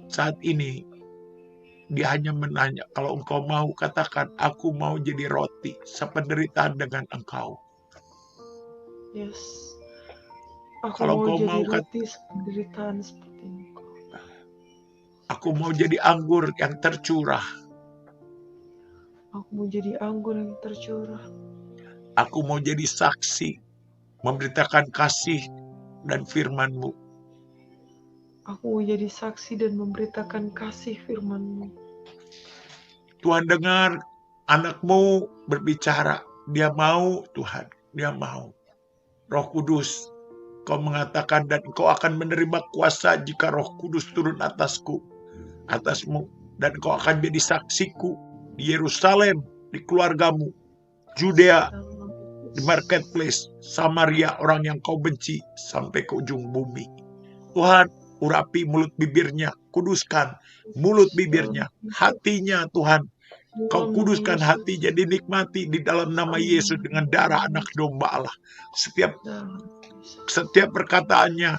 Saat ini dia hanya menanya, kalau engkau mau katakan, aku mau jadi roti sependeritaan dengan engkau. Yes. Aku Kalau mau engkau jadi mau roti penderitaan seperti Engkau. aku mau jadi anggur yang tercurah. Aku mau jadi anggur yang tercurah. Aku mau jadi saksi, memberitakan kasih dan firman-Mu. Aku mau jadi saksi dan memberitakan kasih firman-Mu. Tuhan, dengar anak-Mu berbicara. Dia mau, Tuhan, dia mau. Roh Kudus, Kau mengatakan, dan Engkau akan menerima kuasa jika Roh Kudus turun atasmu, dan Engkau akan jadi saksiku di Yerusalem, di keluargamu, Judea, di marketplace, Samaria, orang yang Kau benci, sampai ke ujung bumi. Tuhan, urapi mulut bibirnya, kuduskan mulut bibirnya, hatinya Tuhan. Kau kuduskan hatinya, dinikmati di dalam nama Yesus dengan darah anak domba Allah. Setiap perkataannya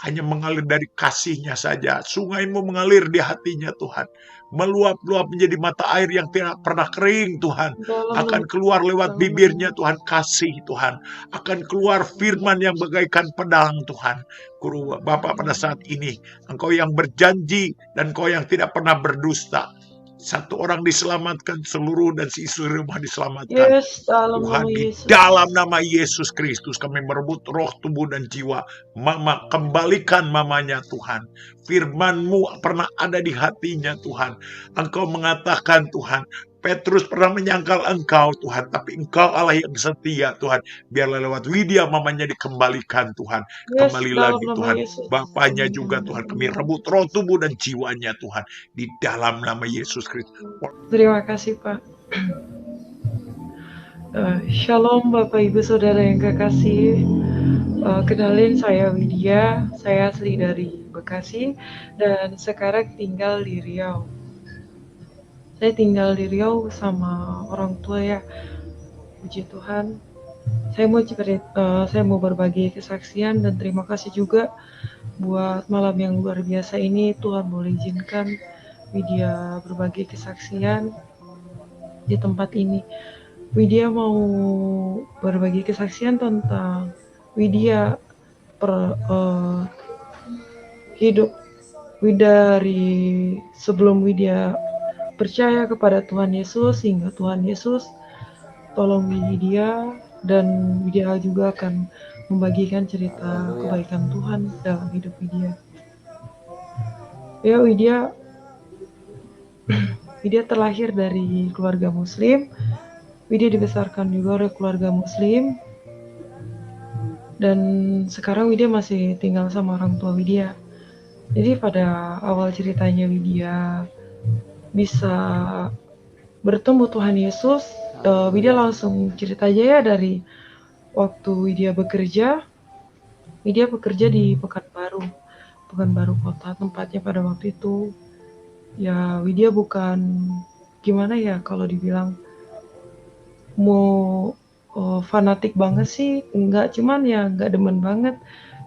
hanya mengalir dari kasih-Nya saja. Sungai-Mu mengalir di hatinya Tuhan. Meluap-luap menjadi mata air yang tidak pernah kering Tuhan. Akan keluar lewat bibirnya Tuhan, kasih Tuhan. Akan keluar firman yang bagaikan pedang Tuhan. Guru Bapak, pada saat ini Engkau yang berjanji dan Engkau yang tidak pernah berdusta. Satu orang diselamatkan, seluruh dan seisi rumah diselamatkan. Yes, dalam Tuhan, nama di Yesus. dalam nama Yesus Kristus kami merebut roh, tubuh, dan jiwa Mama. Kembalikan mamanya Tuhan. Firman-Mu pernah ada di hatinya Tuhan. Engkau mengatakan Tuhan, Petrus pernah menyangkal Engkau Tuhan, tapi Engkau Allah yang setia Tuhan. Biarlah lewat Widya mamanya dikembalikan Tuhan. Yes, Kembali dalam lagi nama Tuhan. Yesus. Bapaknya juga Tuhan, kami rebut roh, tubuh, dan jiwanya Tuhan. Di dalam nama Yesus Kristus. Terima kasih Pak. Shalom Bapak Ibu Saudara yang kekasih. Kenalin, saya Widya, saya asli dari Bekasi dan sekarang tinggal di Riau. Saya tinggal di Riau sama orang tua ya, puji Tuhan. Saya mau berbagi kesaksian dan terima kasih juga buat malam yang luar biasa ini. Tuhan boleh izinkan Widya berbagi kesaksian di tempat ini. Widya mau berbagi kesaksian tentang Widya hidup dari sebelum Widya percaya kepada Tuhan Yesus hingga Tuhan Yesus tolong Widya, dan Widya juga akan membagikan cerita kebaikan Tuhan dalam hidup Widya. Ya, Widya terlahir dari keluarga Muslim. Widya dibesarkan juga oleh keluarga Muslim. Dan sekarang Widya masih tinggal sama orang tua Widya. Jadi pada awal ceritanya Widya bisa bertemu Tuhan Yesus, Widya langsung cerita aja ya dari waktu Widya bekerja. Widya bekerja di Pekanbaru Kota tempatnya pada waktu itu. Ya, Widya bukan gimana ya kalau dibilang mau fanatik banget sih, enggak, cuman ya enggak demen banget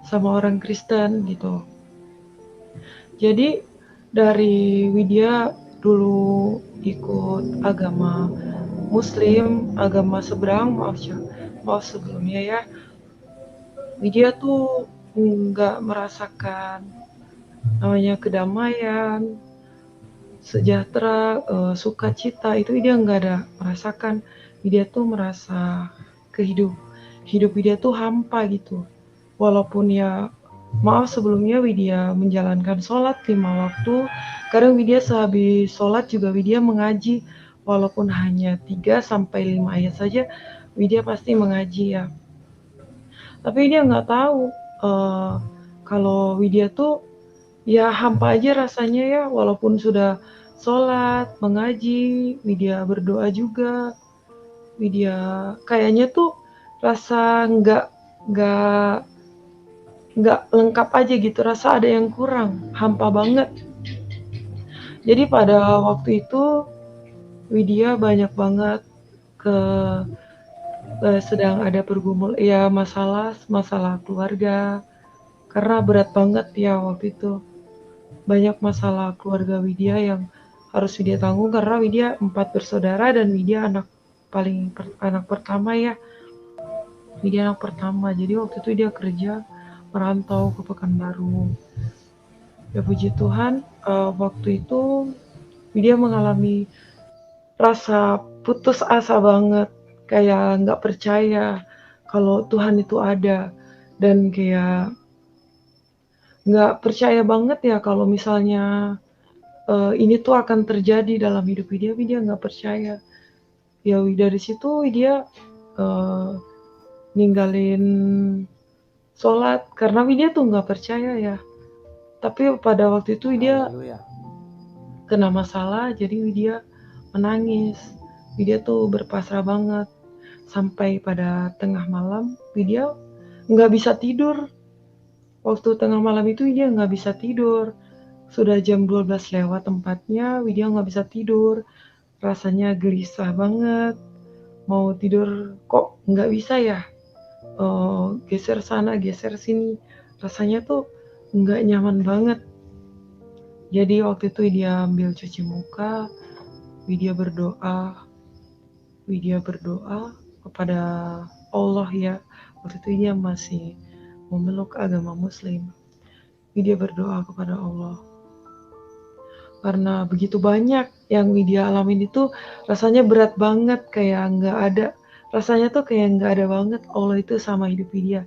sama orang Kristen gitu. Jadi dari Widya dulu ikut agama Muslim, agama seberang, maaf sebelumnya ya. Widya tuh nggak merasakan namanya kedamaian, sejahtera, sukacita, itu Widya nggak ada merasakan. Widya tuh merasa hidup Widya tuh hampa gitu. Walaupun ya maaf sebelumnya Widya menjalankan sholat 5 waktu. Kadang Widya sehabis sholat juga Widya mengaji, walaupun hanya 3-5 ayat saja, Widya pasti mengaji ya. Tapi Widya nggak tahu kalau Widya tuh ya hampa aja rasanya ya, walaupun sudah sholat, mengaji, Widya berdoa juga. Widya kayaknya tuh rasa nggak lengkap aja gitu, rasa ada yang kurang, hampa banget. Jadi pada waktu itu Widya banyak banget sedang ada masalah keluarga, karena berat banget ya waktu itu. banyak masalah keluarga Widya yang harus Widya tanggung karena Widya 4 bersaudara dan Widya anak pertama ya. Widya anak pertama, jadi waktu itu dia kerja merantau ke Pekanbaru. Ya puji Tuhan, waktu itu Widya mengalami rasa putus asa banget, kayak nggak percaya kalau Tuhan itu ada, dan kayak nggak percaya banget ya kalau misalnya ini tuh akan terjadi dalam hidup Widya. Widya nggak percaya. Ya dari situ Widya ninggalin sholat karena Widya tuh nggak percaya ya. Tapi pada waktu itu Widya Haleluya. kena masalah, jadi Widya menangis. Widya tuh berpasrah banget. Sampai pada tengah malam, Widya nggak bisa tidur. Waktu tengah malam itu Widya nggak bisa tidur. Sudah jam 12 lewat tempatnya, Widya nggak bisa tidur. Rasanya gelisah banget. Mau tidur kok nggak bisa ya. Geser sana, geser sini. Rasanya tuh nggak nyaman banget. Jadi waktu itu Widya ambil cuci muka, Widya berdoa kepada Allah ya. Waktu itu dia masih memeluk agama Muslim. Widya berdoa kepada Allah. Karena begitu banyak yang Widya alamin itu rasanya berat banget, kayak nggak ada. Rasanya tuh kayak nggak ada banget Allah itu sama hidup Widya.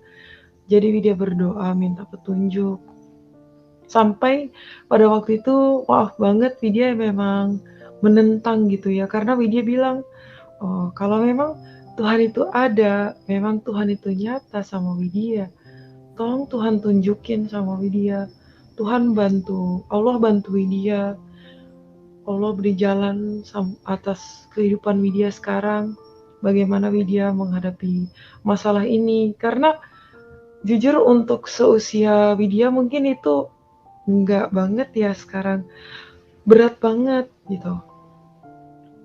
Jadi Widya berdoa minta petunjuk. Sampai pada waktu itu maaf banget Widya memang menentang gitu ya. Karena Widya bilang, oh, kalau memang Tuhan itu ada, memang Tuhan itu nyata sama Widya, tolong Tuhan tunjukin sama Widya. Tuhan bantu, Allah bantu Widya. Allah beri jalan atas kehidupan Widya sekarang. Bagaimana Widya menghadapi masalah ini. Karena jujur untuk seusia Widya mungkin itu enggak banget ya sekarang. Berat banget gitu.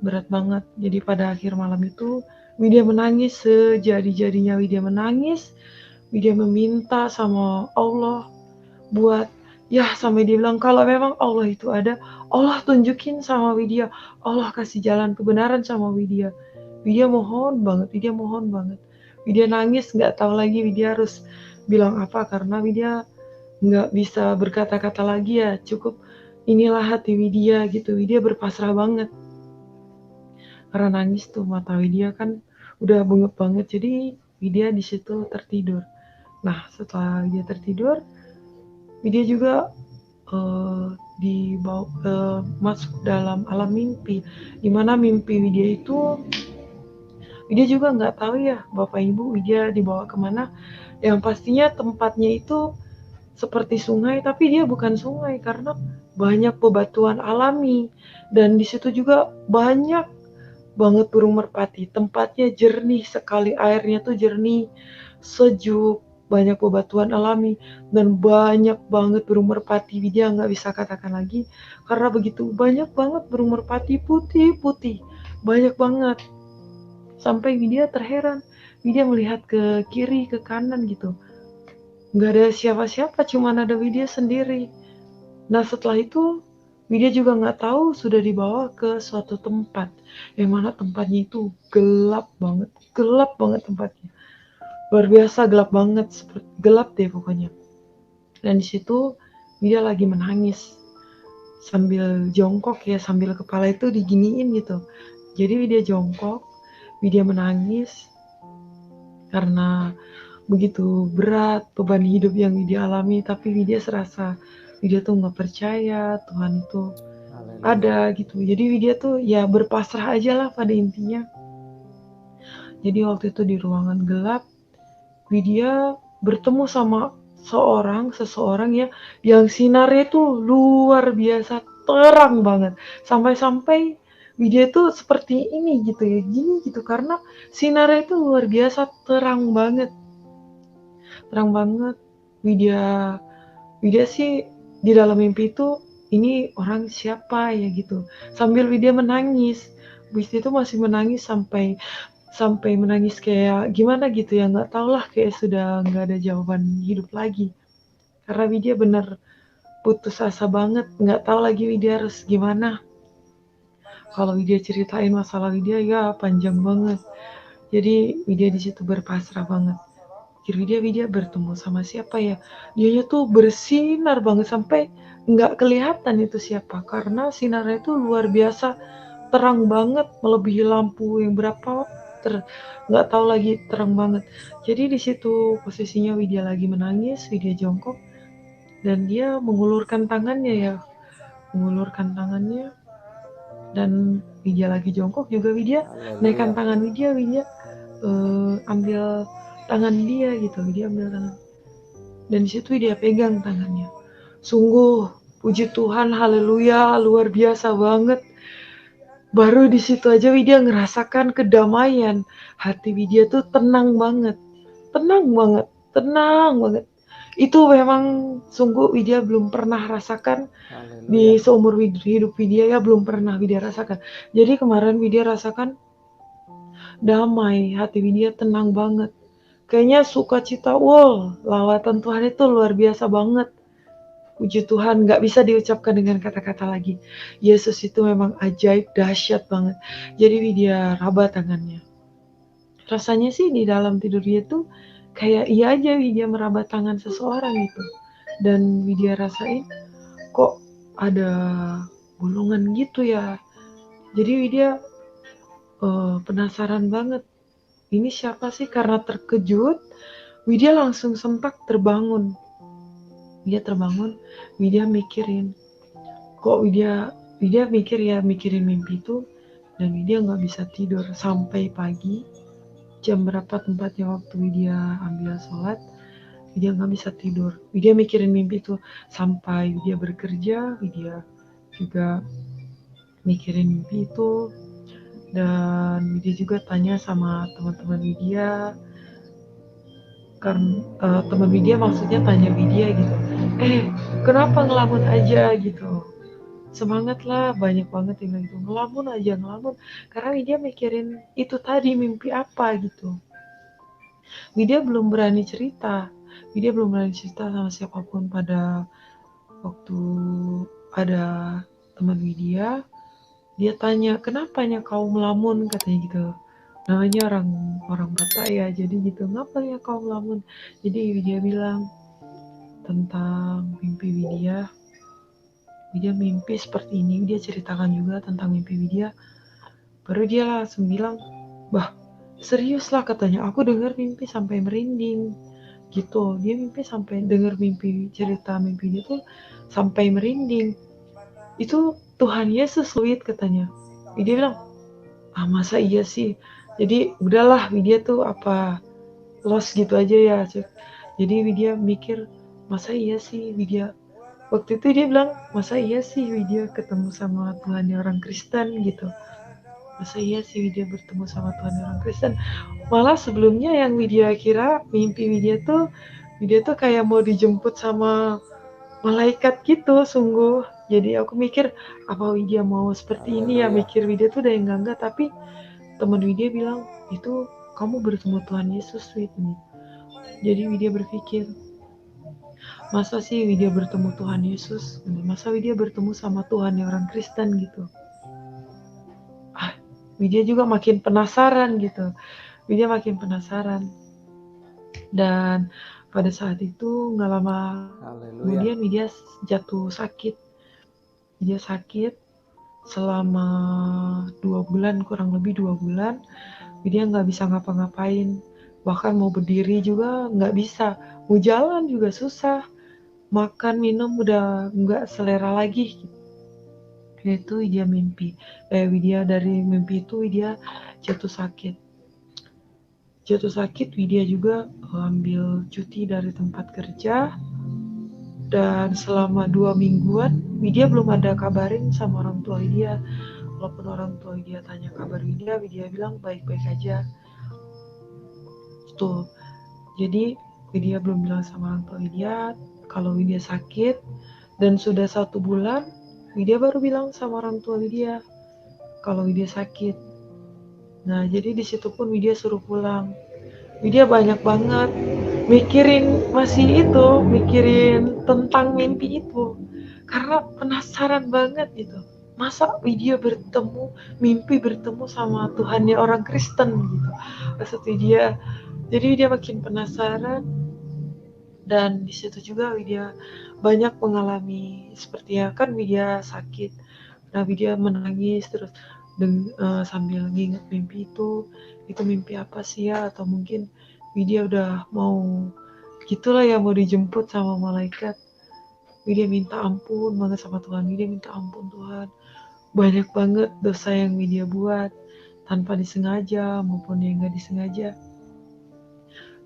Berat banget. Jadi pada akhir malam itu Widya menangis sejadi-jadinya. Widya menangis. Widya meminta sama Allah buat ya, sampai dia bilang kalau memang Allah itu ada, Allah tunjukin sama Widya, Allah kasih jalan kebenaran sama Widya. Widya mohon banget, Widya nangis, nggak tahu lagi Widya harus bilang apa karena Widya nggak bisa berkata-kata lagi ya, cukup inilah hati Widya gitu. Widya berpasrah banget karena nangis tuh mata Widya kan udah bengep banget, jadi Widya di situ tertidur. Nah setelah Widya tertidur, Widya juga dibawa masuk dalam alam mimpi, dimana mimpi Widya itu Widya juga nggak tahu ya Bapak Ibu Widya dibawa kemana. Yang pastinya tempatnya itu seperti sungai, tapi dia bukan sungai karena banyak bebatuan alami dan di situ juga banyak banget burung merpati. Tempatnya jernih sekali, airnya tuh jernih, sejuk, banyak bebatuan alami dan banyak banget burung merpati. Widya nggak bisa katakan lagi karena begitu banyak banget burung merpati putih-putih, banyak banget. Sampai Widya terheran, Widya melihat ke kiri ke kanan gitu, nggak ada siapa-siapa, cuman ada Widya sendiri. Nah setelah itu Widya juga nggak tahu sudah dibawa ke suatu tempat yang mana tempatnya itu gelap banget tempatnya. Luar biasa gelap banget, gelap deh pokoknya. Dan di situ Widya lagi menangis sambil jongkok ya, sambil kepala itu diginiin gitu. Jadi Widya jongkok, Widya menangis karena begitu berat beban hidup yang Widya alami, tapi Widya serasa Widya tuh nggak percaya Tuhan itu ada gitu. Jadi Widya tuh ya berpasrah aja lah pada intinya. Jadi waktu itu di ruangan gelap, Widya bertemu sama seseorang ya yang sinarnya tuh luar biasa terang banget. Sampai-sampai Widya tuh seperti ini gitu ya, gini gitu karena sinarnya itu luar biasa terang banget. Terang banget. Widya sih di dalam mimpi itu ini orang siapa ya gitu. Sambil Widya menangis. Widya itu masih menangis sampai menangis kayak gimana gitu ya, nggak tau lah, kayak sudah nggak ada jawaban hidup lagi karena Widya bener putus asa banget, nggak tahu lagi Widya harus gimana. Kalau Widya ceritain masalah Widya ya panjang banget. Jadi Widya di situ berpasrah banget. Jadi Widya bertemu sama siapa ya? Dianya tuh bersinar banget sampai nggak kelihatan itu siapa karena sinarnya itu luar biasa terang banget melebihi lampu yang berapa nggak tahu lagi terang banget. Jadi di situ posisinya Widya lagi menangis, Widya jongkok dan dia mengulurkan tangannya dan Widya lagi jongkok juga Widya naikkan Haleluya. tangan Widya ambil tangan dia gitu, Widya ambil tangan dan di situ dia pegang tangannya. Sungguh puji Tuhan, haleluya, luar biasa banget. Baru di situ aja Widya ngerasakan kedamaian. Hati Widya tuh tenang banget. Tenang banget, tenang banget. Itu memang sungguh Widya belum pernah rasakan di Haleluya. seumur hidup Widya ya, belum pernah Widya rasakan. Jadi kemarin Widya rasakan damai, hati Widya tenang banget. Kayaknya sukacita, wow, lawatan Tuhan itu luar biasa banget. Puji Tuhan, gak bisa diucapkan dengan kata-kata lagi. Yesus itu memang ajaib, dahsyat banget. Jadi Widya raba tangannya. Rasanya sih di dalam tidur dia tuh kayak iya aja Widya meraba tangan seseorang gitu. Dan Widya rasain kok ada bolongan gitu ya. Jadi Widya penasaran banget. Ini siapa sih? Karena terkejut, Widya langsung sempat terbangun. Widya terbangun, Widya mikirin. Kok Widya mikirin mimpi itu. Dan Widya nggak bisa tidur sampai pagi. Jam berapa tempatnya waktu Widya ambil sholat. Widya nggak bisa tidur. Widya mikirin mimpi itu. Sampai Widya bekerja, Widya juga mikirin mimpi itu. Dan Widya juga tanya sama teman-teman Widya. Karena teman Widya maksudnya tanya Widya gitu, kenapa ngelamun aja gitu, semangat lah, banyak banget yang bilang gitu, ngelamun aja ngelamun, karena Widya mikirin itu tadi mimpi apa gitu. Widya belum berani cerita sama siapapun pada waktu ada teman Widya, dia tanya kenapanya kau melamun katanya gitu. Namanya orang Batak ya, jadi gitu, ngapanya kau melamun. Jadi Widya bilang tentang mimpi Widya mimpi seperti ini. Widya ceritakan juga tentang mimpi Widya. Baru dia langsung bilang, bah serius lah katanya, aku dengar mimpi sampai merinding gitu. Dia mimpi sampai dengar cerita mimpi dia tuh sampai merinding. Itu Tuhan Yesus Luit katanya. Widya bilang, masa iya sih. Jadi udahlah Widya tuh apa lost gitu aja ya. Jadi Widya mikir, masa iya sih Widya. Waktu itu dia bilang, masa iya sih Widya ketemu sama Tuhan orang Kristen gitu. Masa iya sih Widya bertemu sama Tuhan orang Kristen. Malah sebelumnya yang Widya kira mimpi Widya tuh kayak mau dijemput sama malaikat gitu, sungguh. Jadi aku mikir, apa Widya mau seperti ini ya, mikir Widya tuh udah enggak, tapi teman Widya bilang, itu kamu bertemu Tuhan Yesus ini. Jadi Widya berpikir, masa sih Widya bertemu Tuhan Yesus? Masa Widya bertemu sama Tuhan yang orang Kristen gitu? Widya juga makin penasaran gitu. Widya makin penasaran. Dan pada saat itu nggak lama kemudian Widya jatuh sakit. Widya sakit selama 2 bulan, kurang lebih 2 bulan. Widya nggak bisa ngapa-ngapain. Bahkan mau berdiri juga nggak bisa. Mau jalan juga susah. Makan, minum udah nggak selera lagi. Itu Widya dari mimpi itu Widya jatuh sakit. Widya juga ambil cuti dari tempat kerja. Dan selama 2 mingguan Widya belum ada kabarin sama orang tua Widya. Walaupun orang tua Widya tanya kabar Widya bilang baik-baik aja. Tuh. Jadi Widya belum bilang sama orang tua Widya kalau Widya sakit. Dan sudah 1 bulan Widya baru bilang sama orang tua Widya kalau Widya sakit. Nah, jadi di situ pun Widya suruh pulang. Widya banyak banget mikirin tentang mimpi itu. karena penasaran banget gitu. Masa Widya mimpi bertemu sama Tuhannya orang Kristen gitu. Maksud Widya, jadi Widya makin penasaran, dan di situ juga Widya banyak mengalami seperti ya kan Widya sakit. Nah Widya menangis terus sambil nginget mimpi itu mimpi apa sih ya, atau mungkin Widya udah mau gitulah ya, mau dijemput sama malaikat. Widya minta ampun banget sama Tuhan. Widya minta ampun Tuhan. Banyak banget dosa yang Widya buat tanpa disengaja maupun yang gak disengaja.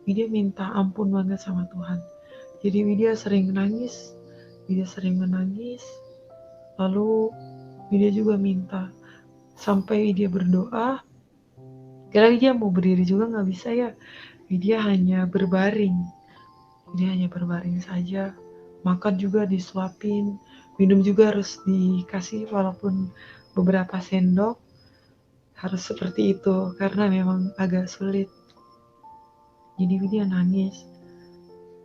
Widya minta ampun banget sama Tuhan. Jadi Widya sering menangis. Lalu Widya juga minta. Sampai Widya berdoa. Karena Widya mau berdiri juga gak bisa ya. Widya hanya berbaring. Saja. Makan juga disuapin. Minum juga harus dikasih walaupun beberapa sendok. Harus seperti itu karena memang agak sulit. Jadi Widya nangis.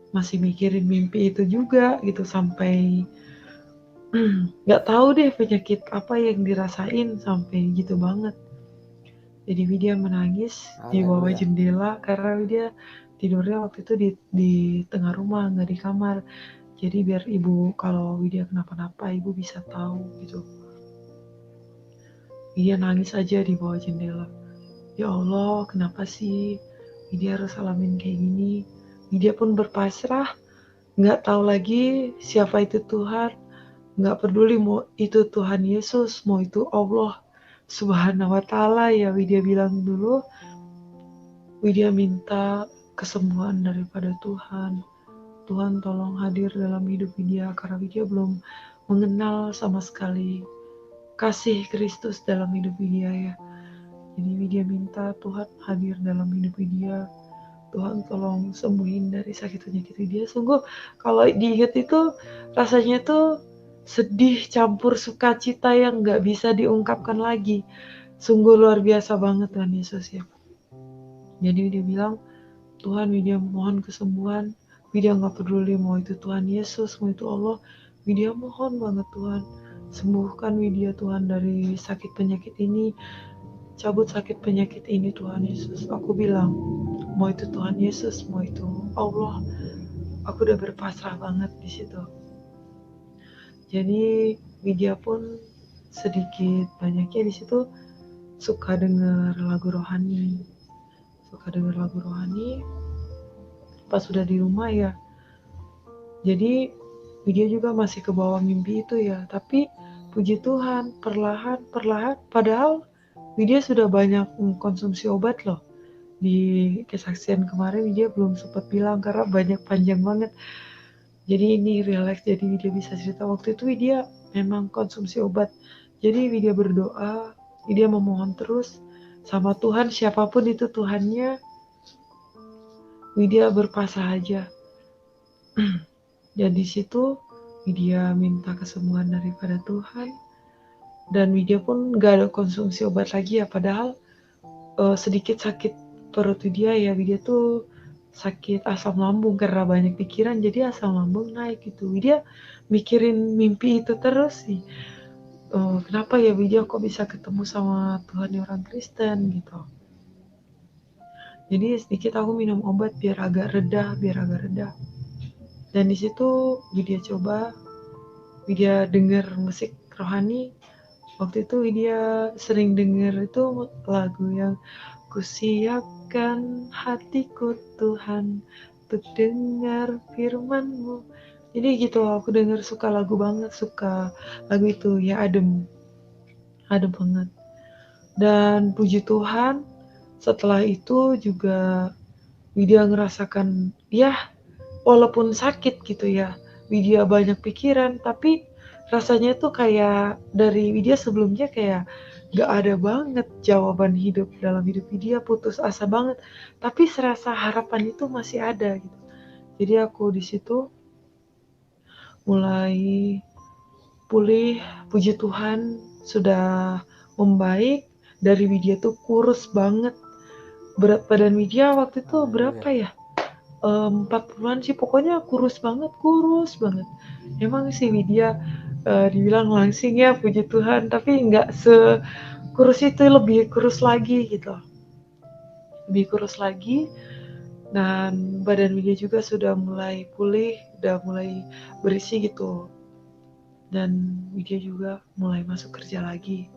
Masih mikirin mimpi itu juga gitu sampai nggak tahu deh penyakit apa yang dirasain sampai gitu banget. Jadi Widya menangis di bawah jendela karena Widya tidurnya waktu itu di tengah rumah, nggak di kamar. Jadi biar ibu kalau Widya kenapa-napa ibu bisa tahu gitu. Widya nangis aja di bawah jendela. Ya Allah, kenapa sih Widya harus alamin kayak gini? Widya pun berpasrah, nggak tahu lagi siapa itu Tuhan, nggak peduli mau itu Tuhan Yesus, mau itu Allah Subhanahu wa Ta'ala ya. Widya bilang dulu, Widya minta kesembuhan daripada Tuhan. Tuhan tolong hadir dalam hidup Widya karena Widya belum mengenal sama sekali kasih Kristus dalam hidup Widya ya. Jadi Widya minta Tuhan hadir dalam hidup Widya. Tuhan tolong sembuhin dari sakit penyakit Widya. Sungguh kalau diingat itu rasanya tuh sedih campur sukacita yang gak bisa diungkapkan lagi. Sungguh luar biasa banget Tuhan Yesus ya. Jadi Widya bilang, Tuhan Widya mohon kesembuhan. Widya gak peduli mau itu Tuhan Yesus, mau itu Allah. Widya mohon banget Tuhan, sembuhkan Widya Tuhan dari sakit penyakit ini. Cabut sakit penyakit ini Tuhan Yesus. Aku bilang, mau itu Tuhan Yesus, mau itu Allah, aku udah berpasrah banget di situ. Jadi Widya pun sedikit banyaknya di situ suka dengar lagu rohani. Pas sudah di rumah ya. Jadi Widya juga masih ke bawah mimpi itu ya. Tapi puji Tuhan, perlahan, padahal Widya sudah banyak mengkonsumsi obat loh. Di kesaksian kemarin Widya belum sempat bilang karena banyak panjang banget. Jadi ini relax, jadi Widya bisa cerita. Waktu itu Widya memang konsumsi obat. Jadi Widya berdoa, Widya memohon terus sama Tuhan, siapapun itu Tuhannya, Widya berpasrah aja. Dan di situ Widya minta kesembuhan daripada Tuhan. Dan Widya pun gak ada konsumsi obat lagi ya, padahal sedikit sakit perut Widya ya. Widya tuh sakit asam lambung karena banyak pikiran, jadi asam lambung naik gitu. Widya mikirin mimpi itu terus sih. Kenapa ya Widya kok bisa ketemu sama Tuhan orang Kristen gitu. Jadi sedikit aku minum obat biar agak reda. Dan di situ Widya denger musik rohani. Waktu itu Widya sering denger itu lagu yang kusiapkan hatiku Tuhan untuk dengar firman-Mu. Jadi gitu aku denger suka lagu itu ya, adem banget. Dan puji Tuhan setelah itu juga Widya ngerasakan ya walaupun sakit gitu ya, Widya banyak pikiran, tapi rasanya tuh kayak dari Widya sebelumnya kayak gak ada banget jawaban hidup dalam hidup Widya, putus asa banget, tapi serasa harapan itu masih ada gitu. Jadi aku di situ mulai pulih, puji Tuhan sudah membaik. Dari Widya tuh kurus banget, berat badan Widya waktu itu berapa ya? 40-an sih, pokoknya kurus banget. Emang sih Widya dibilang langsing ya, puji Tuhan, tapi nggak sekurus itu, lebih kurus lagi gitu. Lebih kurus lagi, dan badan Widya juga sudah mulai pulih, udah mulai berisi gitu. Dan Widya juga mulai masuk kerja lagi.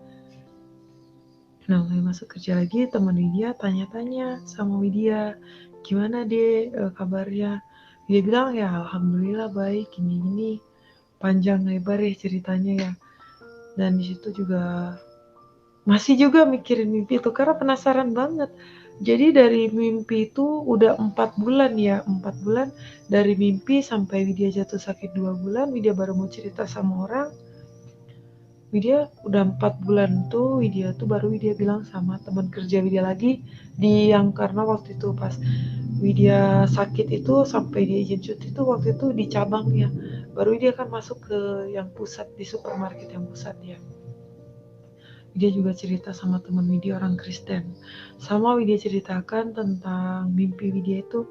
Nah, mulai masuk kerja lagi, teman Widya tanya-tanya sama Widya, gimana deh kabarnya? Dia bilang ya alhamdulillah baik, gini-gini, panjang lebar ya ceritanya ya. Dan di situ juga masih juga mikirin mimpi itu karena penasaran banget. Jadi dari mimpi itu udah 4 bulan ya, 4 bulan dari mimpi sampai Widya jatuh sakit 2 bulan, Widya baru mau cerita sama orang. Widya udah 4 bulan tuh, Widya tuh baru Widya bilang sama teman kerja Widya lagi, yang karena waktu itu pas Widya sakit itu sampai dia izin cuti itu waktu itu di cabangnya. Baru Widya kan masuk ke yang pusat, di supermarket yang pusat ya. Widya juga cerita sama teman Widya orang Kristen. Sama Widya ceritakan tentang mimpi Widya itu.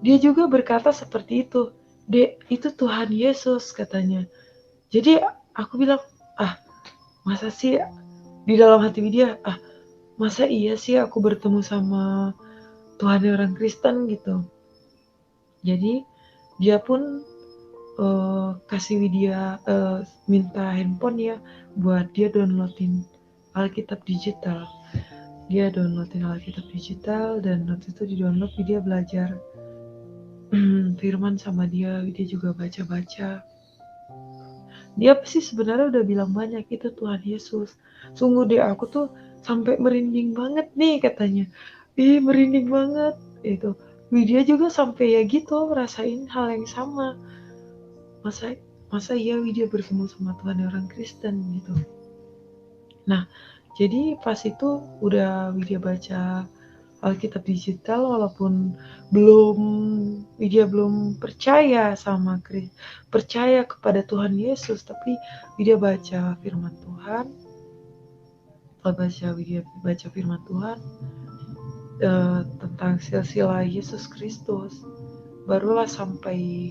Dia juga berkata seperti itu. Dek, itu Tuhan Yesus katanya. Jadi aku bilang, masa sih, di dalam hati Widya, masa iya sih aku bertemu sama Tuhan orang Kristen gitu. Jadi dia pun kasih Widya minta handphone ya buat dia downloadin Alkitab digital. Dia downloadin Alkitab digital dan waktu itu di download Widya belajar firman sama dia, Widya juga baca-baca. Dia sih sebenarnya udah bilang banyak itu Tuhan Yesus. Sungguh deh aku tuh sampai merinding banget nih katanya. Merinding banget itu. Widya juga sampai ya gitu rasain hal yang sama. Masa iya Widya bertemu sama Tuhan orang Kristen gitu. Nah, jadi pas itu udah Widya baca Alkitab digital walaupun Widya belum percaya percaya kepada Tuhan Yesus, tapi Widya baca firman Tuhan. Widya baca firman Tuhan tentang silsilah Yesus Kristus. Barulah sampai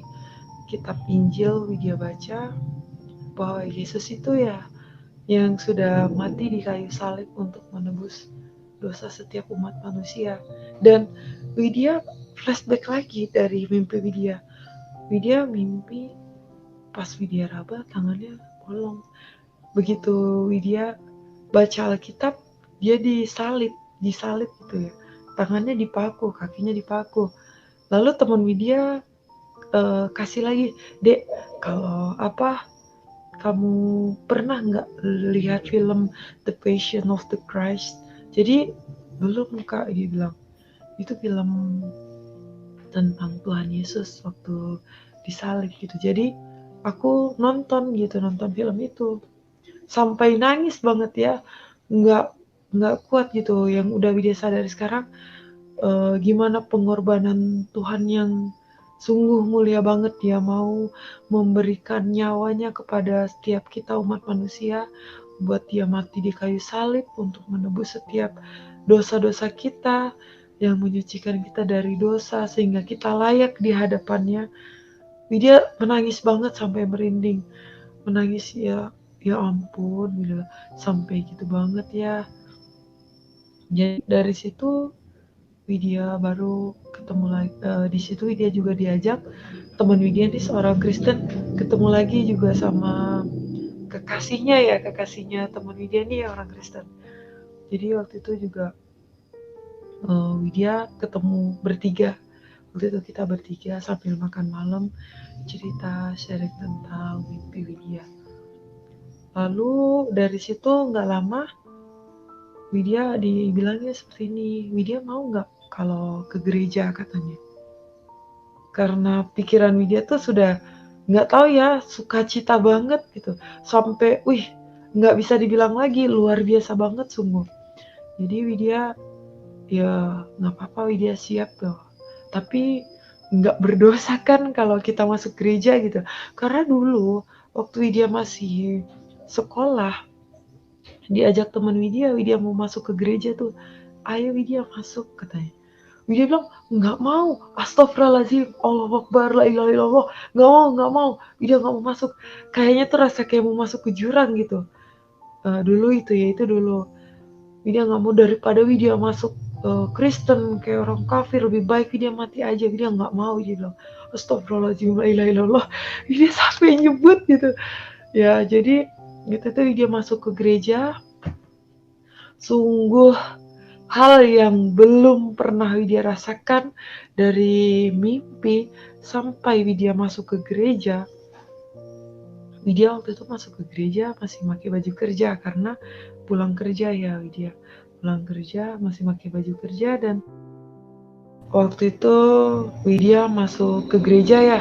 kitab Injil Widya baca bahwa Yesus itu ya yang sudah mati di kayu salib untuk menebus dosa setiap umat manusia. Dan Widya flashback lagi dari mimpi Widya. Widya mimpi pas Widya raba tangannya bolong. Begitu Widya baca Alkitab, dia disalib gitu ya. Tangannya dipaku, kakinya dipaku. Lalu teman Widya kasih lagi, Dek, kalau kamu pernah nggak lihat film The Passion of the Christ? Jadi belum Kak, dia bilang. Itu film tentang Tuhan Yesus waktu disalib gitu. Jadi aku nonton film itu. Sampai nangis banget ya. Nggak kuat gitu. Yang udah Widya sadari sekarang, gimana pengorbanan Tuhan yang sungguh mulia banget. Dia mau memberikan nyawanya kepada setiap kita umat manusia, buat dia mati di kayu salib untuk menebus setiap dosa-dosa kita, yang menyucikan kita dari dosa sehingga kita layak di hadapannya. Widya menangis banget sampai merinding. Menangis ya ampun, Widya sampai gitu banget ya. Jadi dari situ Widya baru ketemu lagi. Di situ Widya juga diajak teman Widya nih seorang Kristen ketemu lagi juga sama kekasihnya teman Widya nih orang Kristen. Jadi waktu itu juga Widya ketemu bertiga. Waktu itu kita bertiga sambil makan malam cerita sharing tentang mimpi Widya. Lalu dari situ nggak lama Widya dibilangnya seperti ini, Widya mau nggak kalau ke gereja katanya. Karena pikiran Widya tuh sudah nggak tahu ya, sukacita banget gitu. Sampai, nggak bisa dibilang lagi, luar biasa banget sungguh. Jadi Widya, ya nggak apa-apa Widya siap loh. Tapi nggak berdosa kan kalau kita masuk gereja gitu. Karena dulu waktu Widya masih sekolah, diajak teman Widya mau masuk ke gereja tuh. Ayo Widya masuk katanya. Widya bilang, nggak mau, astagfirullahaladzim, Allahu Akbar, la ilaha illallah, nggak mau, Widya nggak mau masuk. Kayaknya tuh rasa kayak mau masuk ke jurang gitu. Dulu itu dulu. Widya nggak mau, daripada Widya masuk Kristen kayak orang kafir, lebih baik Widya mati aja. Widya nggak mau, Widya bilang, astagfirullahaladzim, la ilaha illallah. Widya sampai nyebut gitu. Ya, jadi gitu tuh Widya masuk ke gereja. Sungguh hal yang belum pernah Widya rasakan, dari mimpi sampai Widya masuk ke gereja. Widya waktu itu masuk ke gereja masih pakai baju kerja karena pulang kerja ya, Widya pulang kerja masih pakai baju kerja. Dan waktu itu Widya masuk ke gereja ya,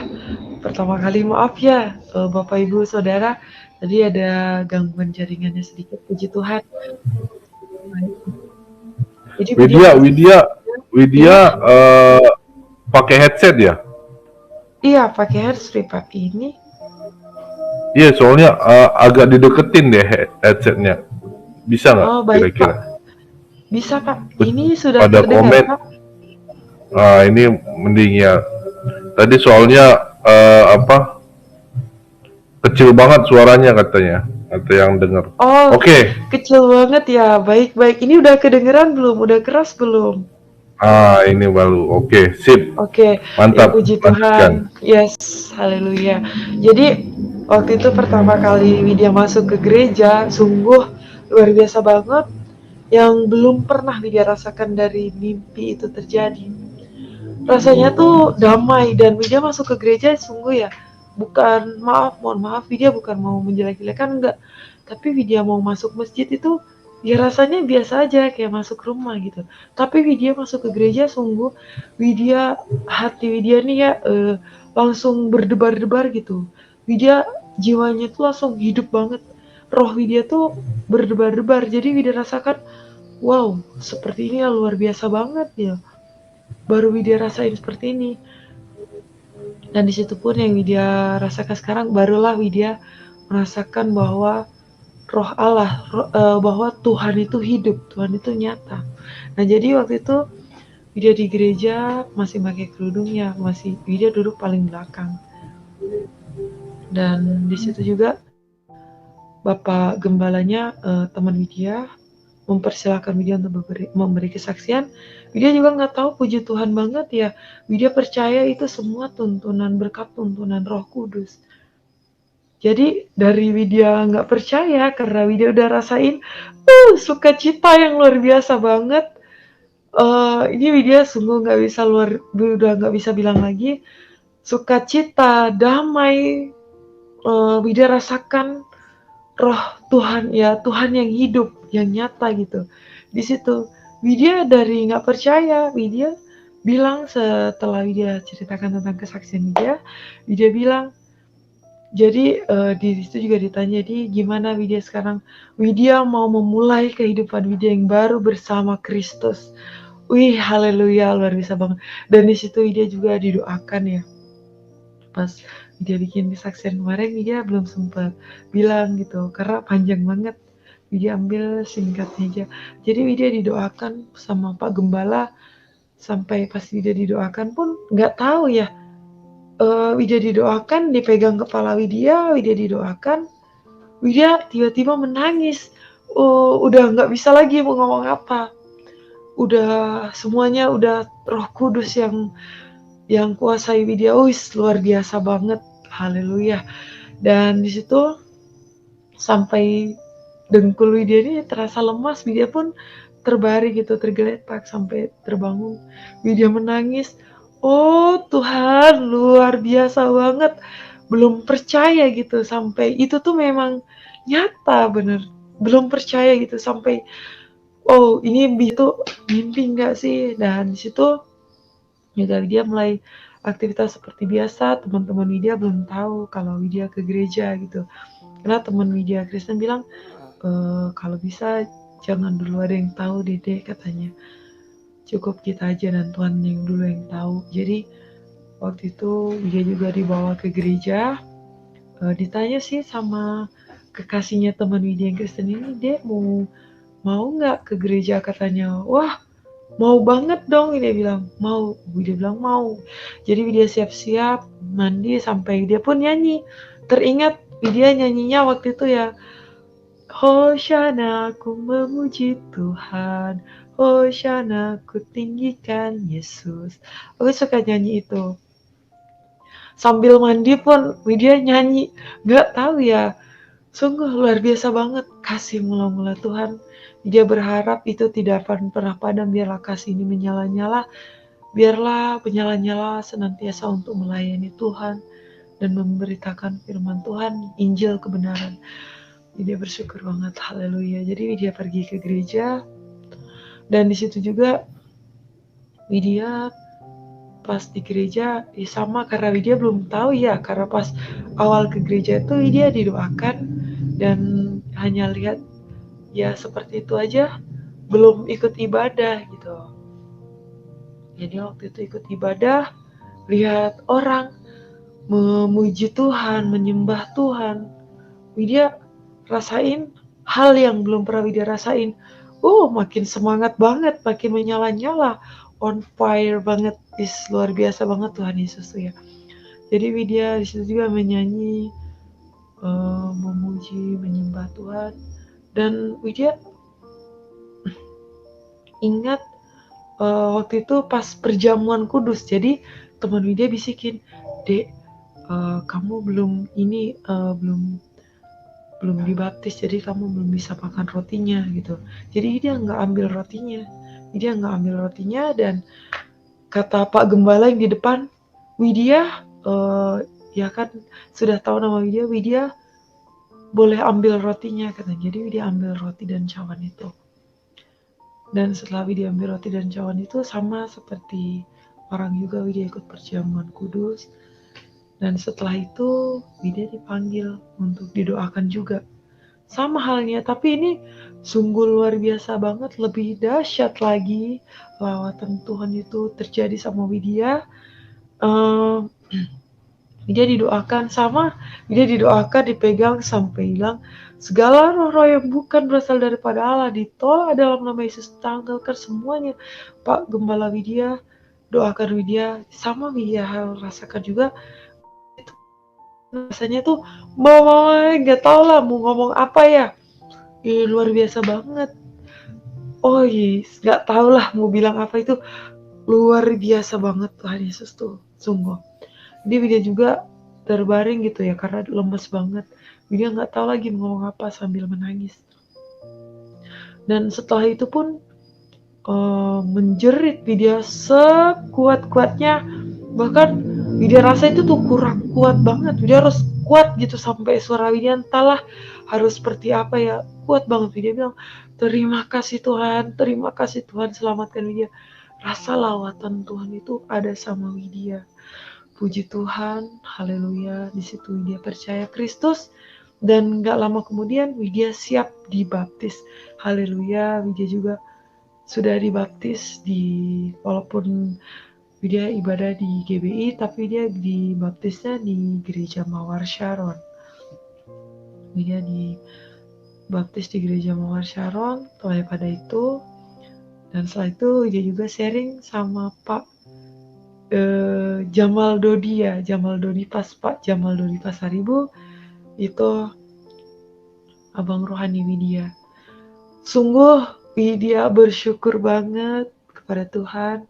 pertama kali, maaf ya Bapak Ibu Saudara, tadi ada gangguan jaringannya sedikit, puji Tuhan. Jadi Widya ya, pakai headset ya? iya pakai handsfree Pak. Ini Iya, soalnya agak dideketin deh headsetnya. Bisa nggak baik kira-kira? Pak, bisa Pak, ini sudah Ada terdengar komen. Pak. Ini mending ya. Tadi soalnya kecil banget suaranya katanya. Atau yang dengar. Oh, Oke. kecil banget ya, baik. Ini udah kedengeran belum? Udah keras belum? Ini baru. Oke, sip. Oke, ya Mantap. puji Lanjutkan. Tuhan. Yes, haleluya. Jadi waktu itu pertama kali Widya masuk ke gereja, sungguh luar biasa banget. Yang belum pernah Widya rasakan dari mimpi itu terjadi. Rasanya tuh damai, dan Widya masuk ke gereja sungguh ya, bukan, mohon maaf, Widya bukan mau menjelek-jelekan, enggak. Tapi Widya mau masuk masjid itu ya rasanya biasa aja kayak masuk rumah gitu. Tapi Widya masuk ke gereja sungguh hati Widya nih ya langsung berdebar-debar gitu. Widya jiwanya tuh langsung hidup banget. Roh Widya tuh berdebar-debar. Jadi Widya rasakan, wow, seperti ini ya, luar biasa banget ya. Baru Widya rasain seperti ini. Dan disitu pun yang Widya rasakan sekarang, barulah Widya merasakan bahwa roh Allah, bahwa Tuhan itu hidup, Tuhan itu nyata. Nah jadi waktu itu Widya di gereja masih pakai kerudungnya, Widya duduk paling belakang. Dan disitu juga Bapak Gembalanya, teman Widya, mempersilahkan Widya untuk memberi kesaksian. Widya juga nggak tahu, puji Tuhan banget ya, Widya percaya itu semua berkat tuntunan Roh Kudus. Jadi dari Widya nggak percaya, karena Widya udah rasain sukacita yang luar biasa banget. Ini Widya sungguh udah nggak bisa bilang lagi. Sukacita, damai, Widya rasakan roh Tuhan ya, Tuhan yang hidup, yang nyata gitu. Di situ Widya dari nggak percaya, Widya bilang, setelah Widya ceritakan tentang kesaksian Widya bilang, jadi di situ juga ditanya, di gimana Widya sekarang? Widya mau memulai kehidupan Widya yang baru bersama Kristus. Wih, haleluya, luar biasa banget. Dan di situ Widya juga didoakan ya. Pas Widya bikin kesaksian kemarin, Widya belum sempat bilang gitu, karena panjang banget. Widya ambil singkatnya aja. Jadi Widya didoakan sama Pak Gembala, sampai pas Widya didoakan pun nggak tahu ya. Widya didoakan, dipegang kepala Widya didoakan, Widya tiba-tiba menangis. Udah nggak bisa lagi mau ngomong apa. Udah semuanya udah Roh Kudus yang kuasai Widya. Luar biasa banget. Haleluya. Dan di situ sampai dengkul Widya ini terasa lemas, Widya pun terbaring gitu, tergeletak sampai terbangun. Widya menangis. Oh Tuhan, luar biasa banget. Belum percaya gitu, sampai itu tuh memang nyata bener. Belum percaya gitu sampai, oh ini itu mimpi nggak sih? Dan di situ juga Widya mulai aktivitas seperti biasa. Teman-teman Widya belum tahu kalau Widya ke gereja gitu. Karena teman Widya Kristen bilang, kalau bisa jangan dulu ada yang tahu Dede, katanya. Cukup kita aja dan Tuhan yang dulu yang tahu. Jadi waktu itu dia juga dibawa ke gereja. Ditanya sih sama kekasihnya teman Widya yang Kristen ini, Dek mau nggak ke gereja, katanya. Wah, Mau banget dong, dia bilang. Mau. Dia bilang mau. Jadi Widya siap-siap, mandi, sampai dia pun nyanyi. Teringat Widya nyanyinya waktu itu ya, Hosyana ku memuji Tuhan, Hosyana ku tinggikan Yesus. Aku suka nyanyi itu. Sambil mandi pun Widya nyanyi. Gak tahu ya, sungguh luar biasa banget kasih mula-mula Tuhan. Dia berharap itu tidak akan pernah padam, biarlah kasih ini menyala-nyala, biarlah menyala-nyala senantiasa untuk melayani Tuhan dan memberitakan firman Tuhan, Injil kebenaran. Dia bersyukur banget, haleluya. Jadi dia pergi ke gereja, dan di situ juga Widya pas di gereja sama, karena Widya belum tahu ya, karena pas awal ke gereja itu Widya didoakan dan hanya lihat ya seperti itu aja, belum ikut ibadah gitu. Jadi waktu itu ikut ibadah, lihat orang memuji Tuhan, menyembah Tuhan, Widya rasain hal yang belum pernah Widya rasain. Makin semangat banget, makin menyala-nyala, on fire banget, luar biasa banget Tuhan Yesus tuh ya. Jadi Widya di situ juga menyanyi, memuji, menyembah Tuhan, dan Widya ingat waktu itu pas perjamuan kudus. Jadi teman Widya bisikin, Dek, kamu belum dibaptis, jadi kamu belum bisa makan rotinya gitu. Jadi dia nggak ambil rotinya, dan kata Pak Gembala yang di depan, Widya, ya kan sudah tahu nama Widya boleh ambil rotinya katanya. Jadi Widya ambil roti dan cawan itu. Dan setelah Widya ambil roti dan cawan itu, sama seperti orang juga Widya ikut perjamuan kudus. Dan setelah itu Widya dipanggil untuk didoakan juga. Sama halnya, tapi ini sungguh luar biasa banget, lebih dahsyat lagi lawatan Tuhan itu terjadi sama Widya. Widya didoakan, dipegang sampai bilang, segala roh-roh yang bukan berasal daripada Allah ditolak dalam nama Yesus, tanggalkan semuanya. Pak Gembala Widya doakan Widya, sama Widya rasakan juga. Rasanya tuh mau nggak tahu lah mau ngomong apa ya. Luar biasa banget. Nggak tahu lah mau bilang apa, itu luar biasa banget Tuhan Yesus tuh, sungguh. Jadi Widya juga terbaring gitu ya, karena lemes banget. Widya nggak tahu lagi mau ngomong apa sambil menangis. Dan setelah itu pun menjerit Widya sekuat-kuatnya. Bahkan Widya rasa itu tuh kurang kuat banget. Widya harus kuat gitu sampai suara Widya entahlah harus seperti apa ya. Kuat banget Widya bilang, terima kasih Tuhan selamatkan Widya. Rasa lawatan Tuhan itu ada sama Widya. Puji Tuhan, haleluya. Di situ Widya percaya Kristus, dan gak lama kemudian Widya siap dibaptis. Haleluya, Widya juga sudah dibaptis walaupun Widya ibadah di GBI, tapi dia dibaptisnya di gereja Mawar Sharon. Widya dibaptis di gereja Mawar Sharon pada itu, dan setelah itu Widya juga sharing sama Pak Jamal Dodi Pak Jamal Dodi Pasaribu, itu abang rohani Widya. Sungguh Widya bersyukur banget kepada Tuhan.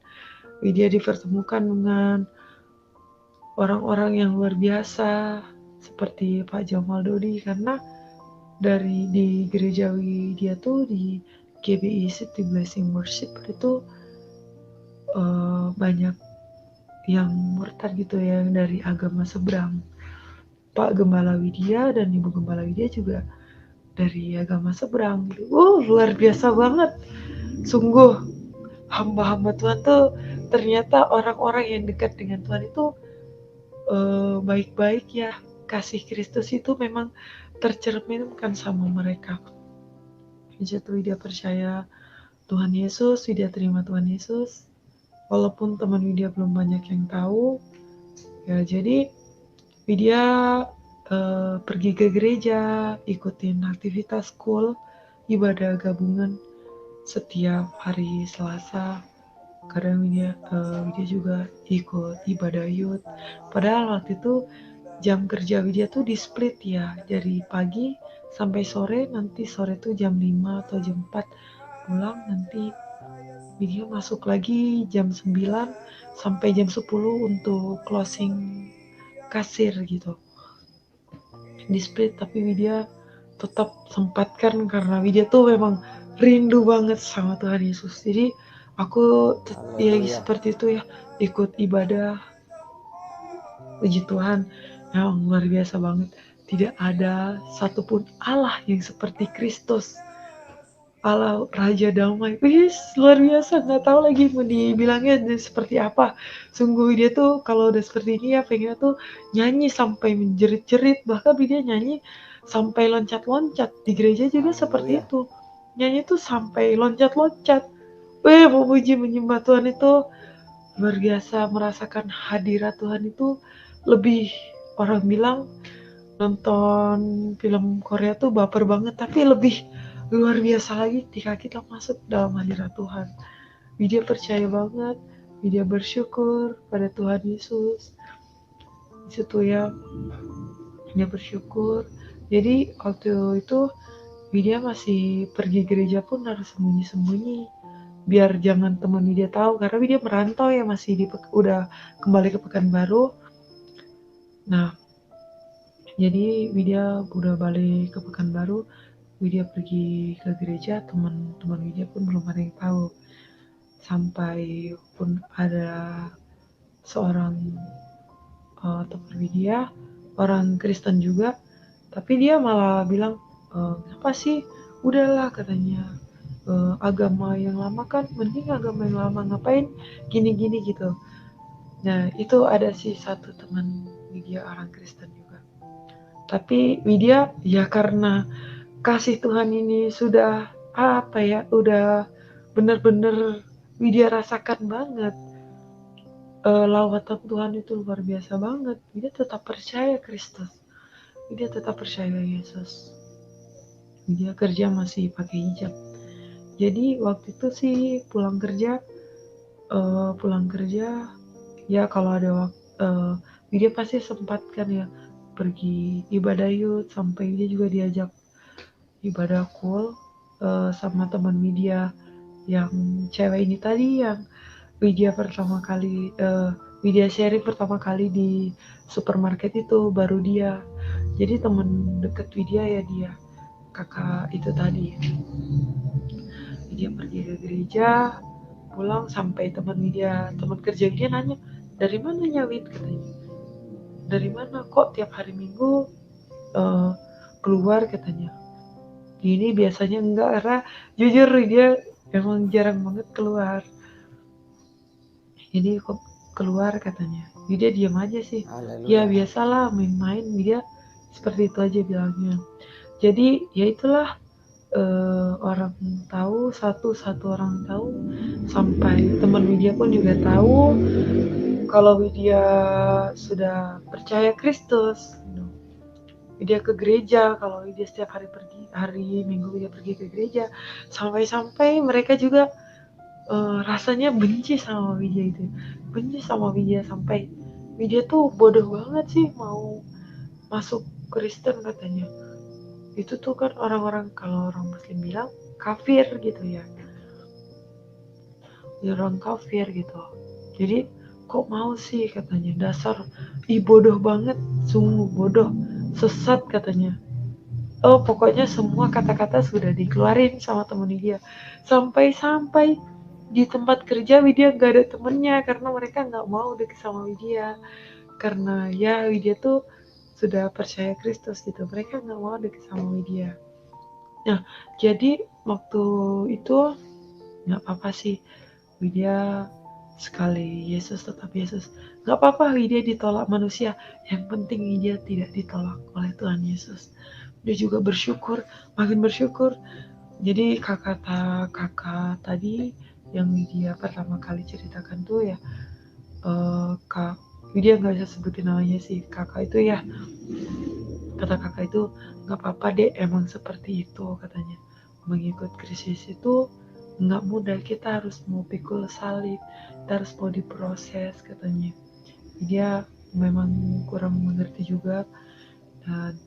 Widya dipertemukan dengan orang-orang yang luar biasa seperti Pak Jamal Dodi, karena di gereja Widya tuh di GBI City Blessing Worship itu banyak yang murtad gitu ya, dari agama seberang. Pak Gembala Widya dan Ibu Gembala Widya juga dari agama seberang gitu. Luar biasa banget. Sungguh hamba-hamba Tuhan tuh ternyata orang-orang yang dekat dengan Tuhan itu baik-baik ya. Kasih Kristus itu memang tercerminkan sama mereka. Jadi Widya percaya Tuhan Yesus, Widya terima Tuhan Yesus. Walaupun teman Widya belum banyak yang tahu, ya jadi Widya pergi ke gereja, ikutin aktivitas school, ibadah gabungan setiap hari Selasa kadang Widya juga ikut ibadah youth. Padahal waktu itu jam kerja Widya tuh di split ya, dari pagi sampai sore, nanti sore tuh jam 5 atau jam 4 pulang, nanti Widya masuk lagi jam 9 sampai jam 10 untuk closing kasir gitu. Di split, tapi Widya tetap sempatkan karena Widya tuh memang rindu banget sama Tuhan Yesus. Jadi aku ya seperti itu ya, ikut ibadah, puji Tuhan, yang luar biasa banget. Tidak ada satupun Allah yang seperti Kristus, Allah Raja Damai. Wih, luar biasa, nggak tahu lagi mau dibilangnya seperti apa. Sungguh dia tuh kalau udah seperti ini ya pengen tuh nyanyi sampai menjerit-jerit, bahkan dia nyanyi sampai loncat-loncat. Di gereja juga seperti itu, nyanyi tuh sampai loncat-loncat. Wih, memuji menyembah Tuhan itu luar biasa. Merasakan hadirat Tuhan itu lebih, orang bilang nonton film Korea tuh baper banget, tapi lebih luar biasa lagi ketika kita masuk dalam hadirat Tuhan. Widya percaya banget, Widya bersyukur pada Tuhan Yesus. Di situ ya, Widya bersyukur. Jadi waktu itu Widya masih pergi gereja pun harus sembunyi-sembunyi, biar jangan teman Widya tahu, karena Widya merantau ya, masih udah kembali ke Pekanbaru. Nah, jadi Widya udah balik ke Pekanbaru, Widya pergi ke gereja, teman-teman Widya pun belum ada yang tahu. Sampai pun ada seorang teman Widya, orang Kristen juga, tapi dia malah bilang, kenapa sih, udahlah katanya, agama yang lama kan, mending agama yang lama, ngapain gini-gini gitu. Nah itu ada sih satu teman Widya orang Kristen juga. Tapi Widya ya karena kasih Tuhan ini sudah apa ya, udah bener-bener Widya rasakan banget. Lawatan Tuhan itu luar biasa banget. Widya tetap percaya Kristus, Widya tetap percaya Yesus. Widya kerja masih pakai hijab. Jadi waktu itu sih pulang kerja ya, kalau ada waktu Widya pasti sempatkan ya pergi ibadah youth, sampai Widya juga diajak ibadah cool sama teman Widya yang cewek ini tadi, yang Widya pertama kali Widya sharing pertama kali di supermarket itu baru dia. Jadi teman deket Widya ya dia, kakak itu tadi. Widya pergi ke gereja, pulang sampai teman kerja Widya nanya, dari mana Wid, katanya. Dari mana kok tiap hari Minggu keluar, katanya. Ini biasanya enggak, karena jujur dia emang jarang banget keluar. Jadi kok keluar, katanya. Widya diam aja sih. Ya biasalah main-main, Widya seperti itu aja bilangnya. Jadi ya itulah, orang tahu, satu orang tahu, sampai teman Widya pun juga tahu kalau Widya sudah percaya Kristus. Widya ke gereja, kalau Widya setiap hari Minggu Widya pergi ke gereja, sampai mereka juga rasanya benci sama Widya itu, benci sama Widya, sampai Widya tuh bodoh banget sih mau masuk Kristen, katanya. Itu tuh kan orang-orang, kalau orang Muslim bilang kafir gitu ya, orang kafir gitu. Jadi kok mau sih, katanya, dasar bodoh banget, sungguh bodoh, sesat, katanya. Pokoknya semua kata-kata sudah dikeluarin sama temen dia. Sampai di tempat kerja Widya gak ada temennya, karena mereka gak mau deket sama Widya. Karena ya Widya tuh sudah percaya Kristus gitu, mereka gak mau deket sama Widya. Nah, jadi waktu itu gak apa-apa sih, Widya sekali Yesus tetap Yesus. Gak apa-apa Widya ditolak manusia, yang penting Widya tidak ditolak oleh Tuhan Yesus. Dia juga bersyukur, makin bersyukur. Jadi kakak tadi yang Widya pertama kali ceritakan tuh ya, Kak Widya nggak bisa sebutin namanya sih, kakak itu ya, kata kakak itu nggak apa-apa deh, emang seperti itu, katanya. Mengikut Kristus itu nggak mudah, kita harus mau pikul salib, kita harus mau diproses katanya. Dia memang kurang mengerti juga, dan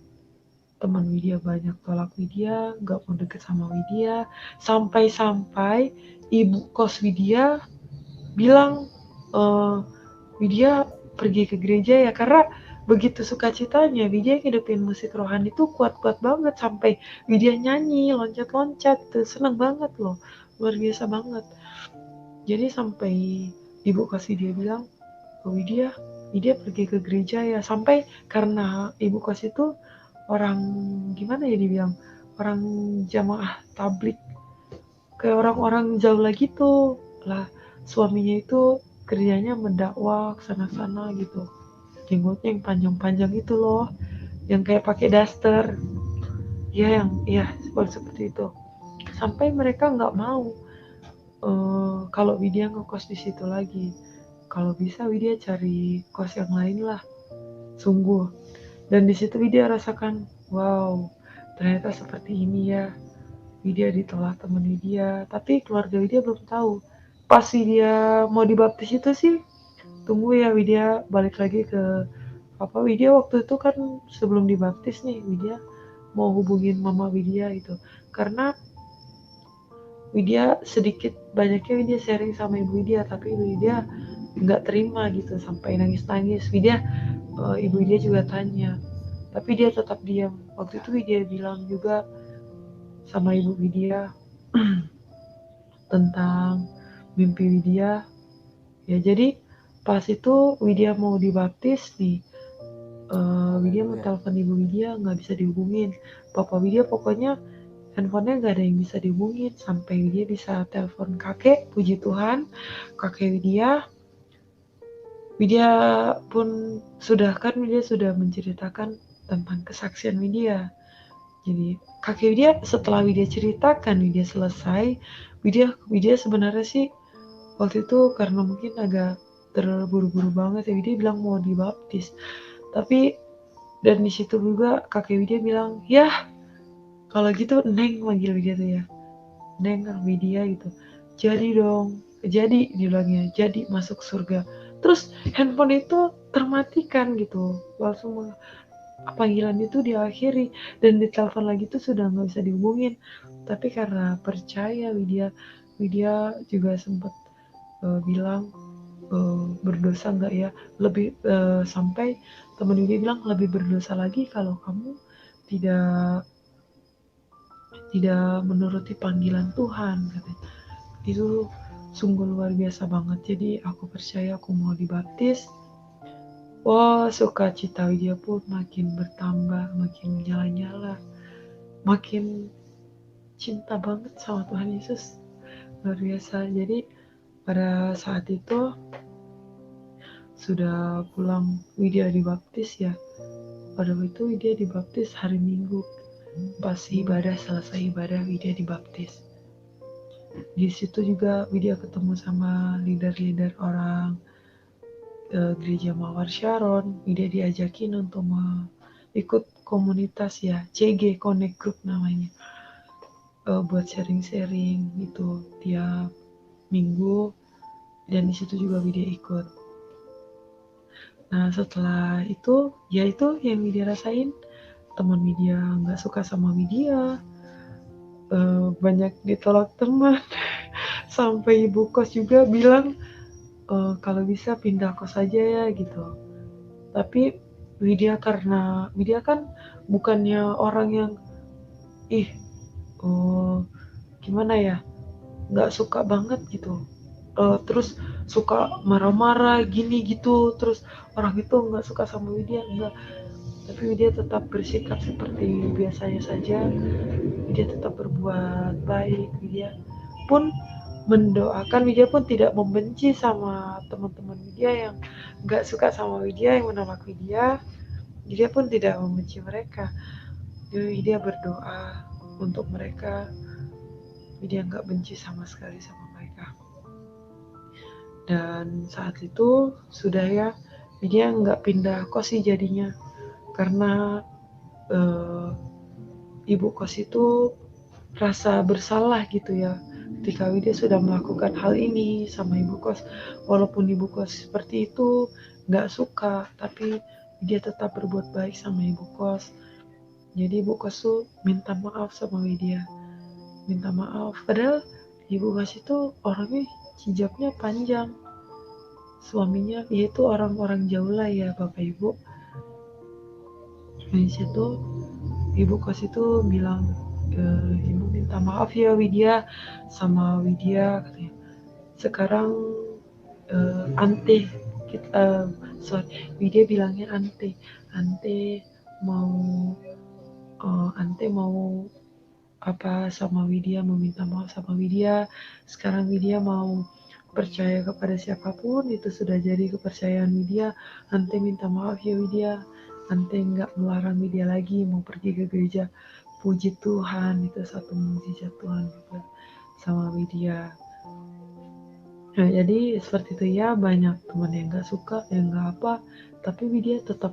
teman Widya banyak tolak Widya, nggak mau deket sama Widya, sampai-sampai ibu kos Widya bilang, Widya pergi ke gereja ya, karena begitu sukacitanya Widya hidupin musik rohani itu kuat-kuat banget, sampai Widya nyanyi, loncat-loncat, seneng banget loh, luar biasa banget. Jadi sampai ibu kos Widya bilang, Widya pergi ke gereja ya, sampai karena ibu kos itu orang gimana ya dibilang, orang jamaah tablik, kayak orang-orang jauh lagi tuh lah, suaminya itu kerjanya mendakwah sana-sana gitu, jenggotnya yang panjang-panjang itu loh, yang kayak pakai daster ya, yang ya seperti itu. Sampai mereka nggak mau kalau Widya ngekos di situ lagi, kalau bisa Widya cari kos yang lain lah, sungguh. Dan di situ Widya rasakan, wow, ternyata seperti ini ya. Widya ditolak teman Widya, tapi keluarga Widya belum tahu. Pas Widya mau dibaptis itu sih, tunggu ya Widya balik lagi ke apa, Widya waktu itu kan sebelum dibaptis nih, Widya mau hubungin mama Widya itu, karena Widya sedikit banyaknya Widya sharing sama ibu Widya, tapi ibu Widya nggak terima gitu, sampai nangis-nangis. Ibu Widya juga tanya, tapi dia tetap diam. Waktu itu Widya bilang juga sama ibu Widya tentang mimpi Widya. Ya jadi pas itu Widya mau dibaptis nih, Widya mau telepon ibu Widya nggak bisa dihubungin. Papa Widya pokoknya handphonenya nggak ada yang bisa dihubungin, sampai Widya bisa telepon kakek. Puji Tuhan, kakek Widya pun Widya sudah menceritakan tentang kesaksian Widya. Jadi kakek Widya setelah Widya ceritakan, Widya selesai, Widya sebenarnya sih waktu itu karena mungkin agak terburu-buru banget ya, Widya bilang mau dibaptis. Tapi dan di situ juga kakek Widya bilang, ya kalau gitu Neng manggil Widya tuh ya, Neng Widya gitu. Jadi dong, jadi dibilangnya, jadi masuk surga. Terus handphone itu termatikan gitu, langsung panggilan itu diakhiri, dan ditelepon lagi tuh sudah nggak bisa dihubungin. Tapi karena percaya Widya juga sempat bilang, berdosa nggak ya, lebih sampai temen Widya bilang lebih berdosa lagi kalau kamu tidak menuruti panggilan Tuhan katanya. Itu sungguh luar biasa banget. Jadi aku percaya, aku mau dibaptis. Wah, sukacita Widya pun makin bertambah, makin nyala-nyala, makin cinta banget sama Tuhan Yesus, luar biasa. Jadi pada saat itu sudah pulang Widya dibaptis ya. Pada waktu itu Widya dibaptis hari Minggu, pas ibadah, selesai ibadah Widya dibaptis. Di situ juga Widya ketemu sama leader-leader orang gereja Mawar Sharon. Widya diajakin untuk ikut komunitas ya, CG Connect Group namanya, buat sharing-sharing gitu tiap minggu, dan di situ juga Widya ikut. Nah setelah itu, ya itu yang Widya rasain, teman Widya nggak suka sama Widya, banyak ditolak teman, sampai ibu kos juga bilang kalau bisa pindah kos aja ya gitu. Tapi Widya, karena Widya kan bukannya orang yang gimana ya, nggak suka banget gitu, terus suka marah-marah gini gitu, terus orang itu nggak suka sama Widya, enggak. Tapi Widya tetap bersikap seperti biasanya saja, Widya tetap berbuat baik. Widya pun mendoakan, Widya pun tidak membenci sama teman-teman Widya yang nggak suka sama Widya, yang menolak Widya. Widya pun tidak membenci mereka. Jadi Widya berdoa untuk mereka. Widya nggak benci sama sekali sama mereka. Dan saat itu sudah ya, Widya nggak pindah kos sih jadinya, karena ibu kos itu rasa bersalah gitu ya, ketika Widya sudah melakukan hal ini sama ibu kos, walaupun ibu kos seperti itu nggak suka, tapi Widya tetap berbuat baik sama ibu kos. Jadi ibu kos tuh minta maaf sama Widya, minta maaf. Padahal ibu kos itu orangnya hijabnya panjang, suaminya yaitu orang-orang jauh lah ya bapak ibu. Di situ ibu kos itu bilang, ibu minta maaf ya Widya, sama Widya katanya. Sekarang Ante, Widya bilangnya Ante mau Ante mau apa sama Widya, meminta maaf sama Widya. Sekarang Widya mau percaya kepada siapapun, itu sudah jadi kepercayaan Widya. Ante minta maaf ya Widya, Ante nggak melarang Widya lagi mau pergi ke gereja. Puji Tuhan, itu satu mukjizat Tuhan juga sama Widya. Nah, jadi seperti itu ya, banyak teman yang gak suka, yang gak apa, tapi Widya tetap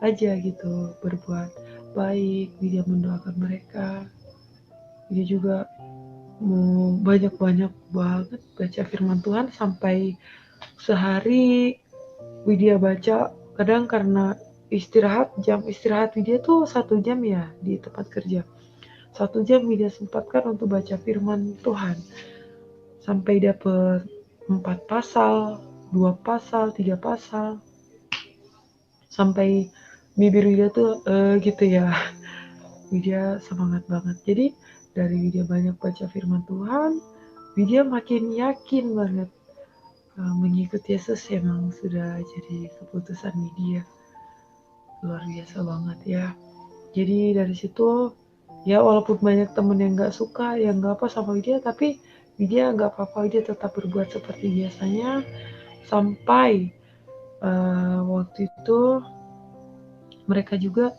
aja gitu berbuat baik. Widya mendoakan mereka. Widya juga mau banyak-banyak banget baca firman Tuhan, sampai sehari Widya baca, kadang karena jam istirahat Widya tuh 1 jam ya di tempat kerja. 1 jam Widya sempatkan untuk baca firman Tuhan. Sampai dapet 4 pasal, 2 pasal, 3 pasal. Sampai bibir Widya tuh gitu ya. Widya semangat banget. Jadi dari Widya banyak baca firman Tuhan, Widya makin yakin banget mengikuti Yesus. Emang sudah jadi keputusan Widya. Luar biasa banget ya. Jadi dari situ ya, walaupun banyak temen yang gak suka, yang gak apa sama Widya, tapi Widya gak apa-apa, Widya tetap berbuat seperti biasanya. Sampai waktu itu mereka juga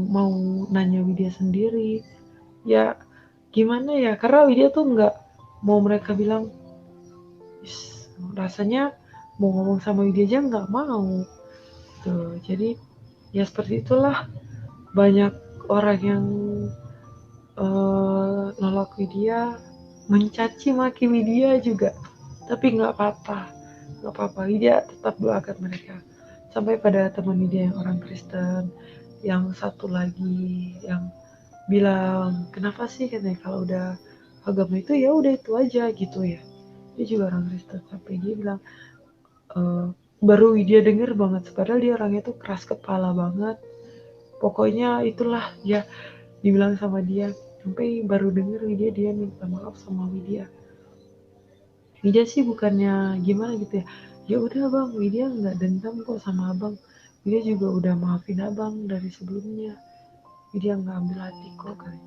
mau nanya Widya sendiri. Ya gimana ya, karena Widya tuh gak mau mereka bilang, rasanya mau ngomong sama Widya aja gak mau. Tuh, jadi ya seperti itulah. Banyak orang yang nolak Widya, mencaci maki Widya juga, tapi nggak apa-apa, Widya tetap doakan mereka. Sampai pada teman Widya yang orang Kristen, yang satu lagi yang bilang, kenapa sih katanya kalau udah agama itu ya udah itu aja gitu ya. Dia juga orang Kristen, sampai dia bilang baru Widya denger banget, padahal dia orangnya tuh keras kepala banget. Pokoknya itulah ya, dibilang sama dia, sampai baru denger dia minta maaf sama Widya. Widya sih bukannya gimana gitu ya, ya udah bang, Widya nggak dendam kok sama abang. Widya juga udah maafin abang dari sebelumnya. Widya nggak ambil hati kok kali.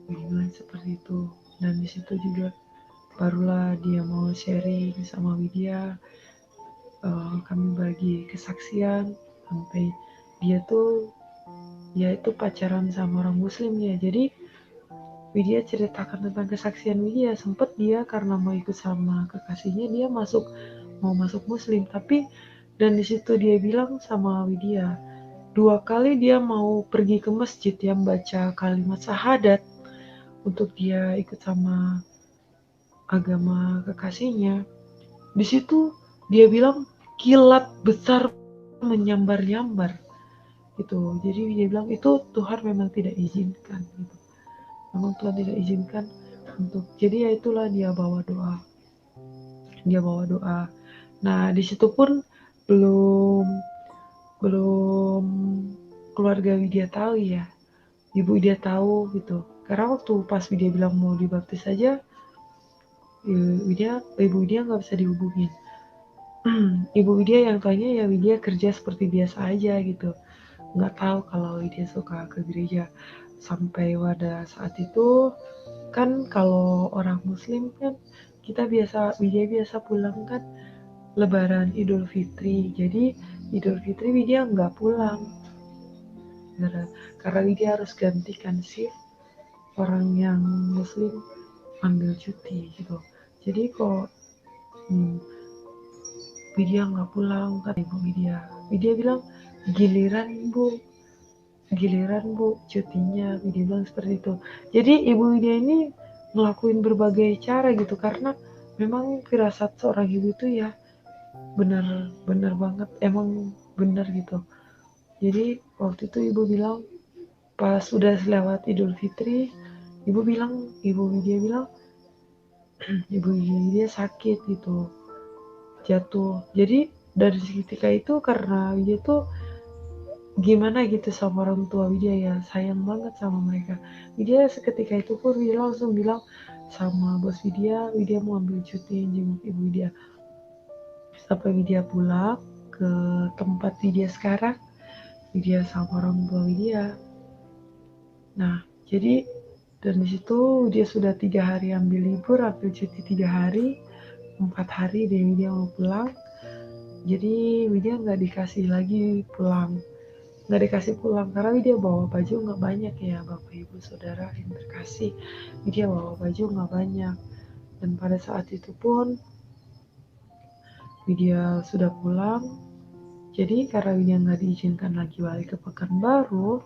Widya bilang seperti itu. Dan di situ juga barulah dia mau sharing sama Widya. Kami bagi kesaksian sampai dia tuh ya itu pacaran sama orang Muslim ya. Jadi Widya ceritakan tentang kesaksian Widya, sempet dia karena mau ikut sama kekasihnya, dia mau masuk Muslim, tapi dan di situ dia bilang sama Widya, 2 kali dia mau pergi ke masjid yang baca kalimat syahadat untuk dia ikut sama agama kekasihnya. Di situ dia bilang kilat besar menyambar-nyambar gitu. Jadi dia bilang itu Tuhan memang tidak izinkan gitu. Memang Tuhan tidak izinkan untuk, jadi ya itulah dia bawa doa. Nah di situ pun belum keluarga Widya tahu ya, ibu Widya tahu gitu. Karena waktu pas Widya bilang mau dibaptis aja, ibu Widya nggak bisa dihubungin. Ibu Widya yang tanya ya Widya kerja seperti biasa aja gitu, nggak tahu kalau Widya suka ke gereja. Sampai pada saat itu kan kalau orang Muslim kan Widya biasa pulang kan Lebaran Idul Fitri. Jadi Idul Fitri Widya nggak pulang karena Widya harus gantikan shift orang yang Muslim ambil cuti gitu. Jadi kok Widya nggak pulang, kata ibu Widya. Widya bilang giliran bu cutinya. Widya bilang seperti itu. Jadi ibu Widya ini ngelakuin berbagai cara gitu, karena memang firasat seorang ibu itu ya benar banget, emang benar gitu. Jadi waktu itu ibu bilang pas sudah lewat Idul Fitri, ibu Widya bilang ibu Widya sakit gitu, jatuh. Jadi dari seketika itu karena Widya tuh gimana gitu sama orang tua Widya ya, sayang banget sama mereka. Widya seketika itu pun Widya langsung bilang sama bos Widya mau ambil cuti jenguk ibu Widya. Sampai Widya pulang ke tempat Widya sekarang, Widya sama orang tua Widya. Nah, jadi dan di situ dia sudah 3 hari ambil libur, ambil cuti 3 hari, 4 hari deh Widya mau pulang. Jadi Widya nggak dikasih lagi pulang, nggak dikasih pulang karena Widya bawa baju nggak banyak ya, bapak ibu saudara yang terkasih. Widya bawa baju nggak banyak, dan pada saat itu pun Widya sudah pulang. Jadi karena Widya nggak diizinkan lagi balik ke Pekanbaru,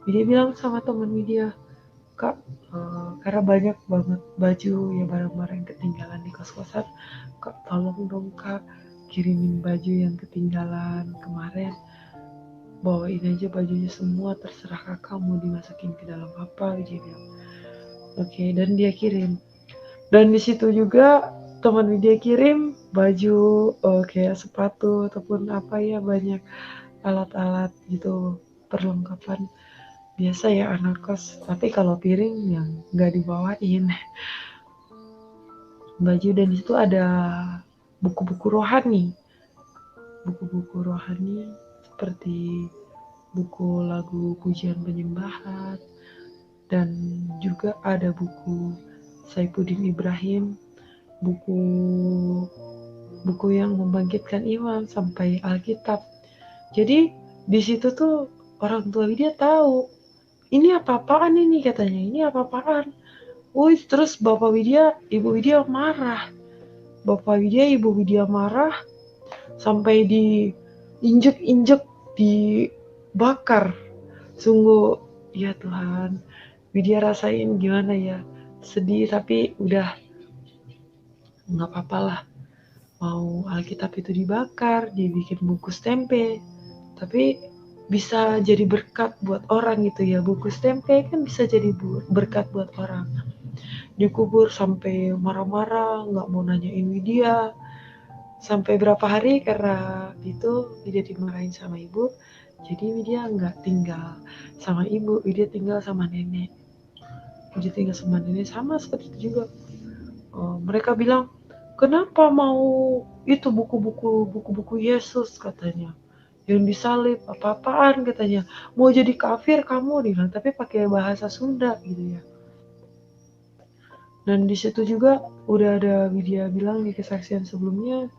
Widya bilang sama teman Widya, Kak, karena banyak banget baju ya, barang-barang yang ketinggalan di kos-kosan, Kak tolong dong Kak kirimin baju yang ketinggalan kemarin, bawain aja bajunya semua, terserah Kakak mau dimasukin ke dalam apa, dia bilang. Oke, dan dia kirim. Dan di situ juga teman dia kirim baju, kayak sepatu ataupun apa ya, banyak alat-alat gitu, perlengkapan biasa ya anak kos. Tapi kalau piring yang nggak dibawain baju. Dan di situ ada buku-buku rohani seperti buku lagu pujian penyembahan, dan juga ada buku Saifuddin Ibrahim, buku yang membangkitkan iman sampai Alkitab. Jadi di situ tuh orang tua Widya tahu ini apa-apaan ini, katanya ini apa-apaan. Wih, terus bapak Widya, ibu Widya marah. Bapak Widya, ibu Widya marah sampai diinjek-injek, dibakar. Sungguh ya Tuhan, Widya rasain gimana ya, sedih tapi udah nggak apa-apa lah. Mau Alkitab itu dibakar, dibikin bungkus tempe, tapi bisa jadi berkat buat orang gitu ya. Bungkus tempe kan bisa jadi berkat buat orang. Dikubur sampai marah-marah, nggak mau nanyain Widya. Sampai berapa hari karena itu Widya dimarahin sama ibu. Jadi Widya nggak tinggal sama ibu, Widya tinggal sama nenek. Widya tinggal sama nenek sama seperti itu juga. Mereka bilang, kenapa mau itu buku-buku Yesus, katanya, yang disalib, apa-apaan katanya, mau jadi kafir kamu, bilang, tapi pakai bahasa Sunda gitu ya. Dan di situ juga udah ada Widya bilang di kesaksian sebelumnya,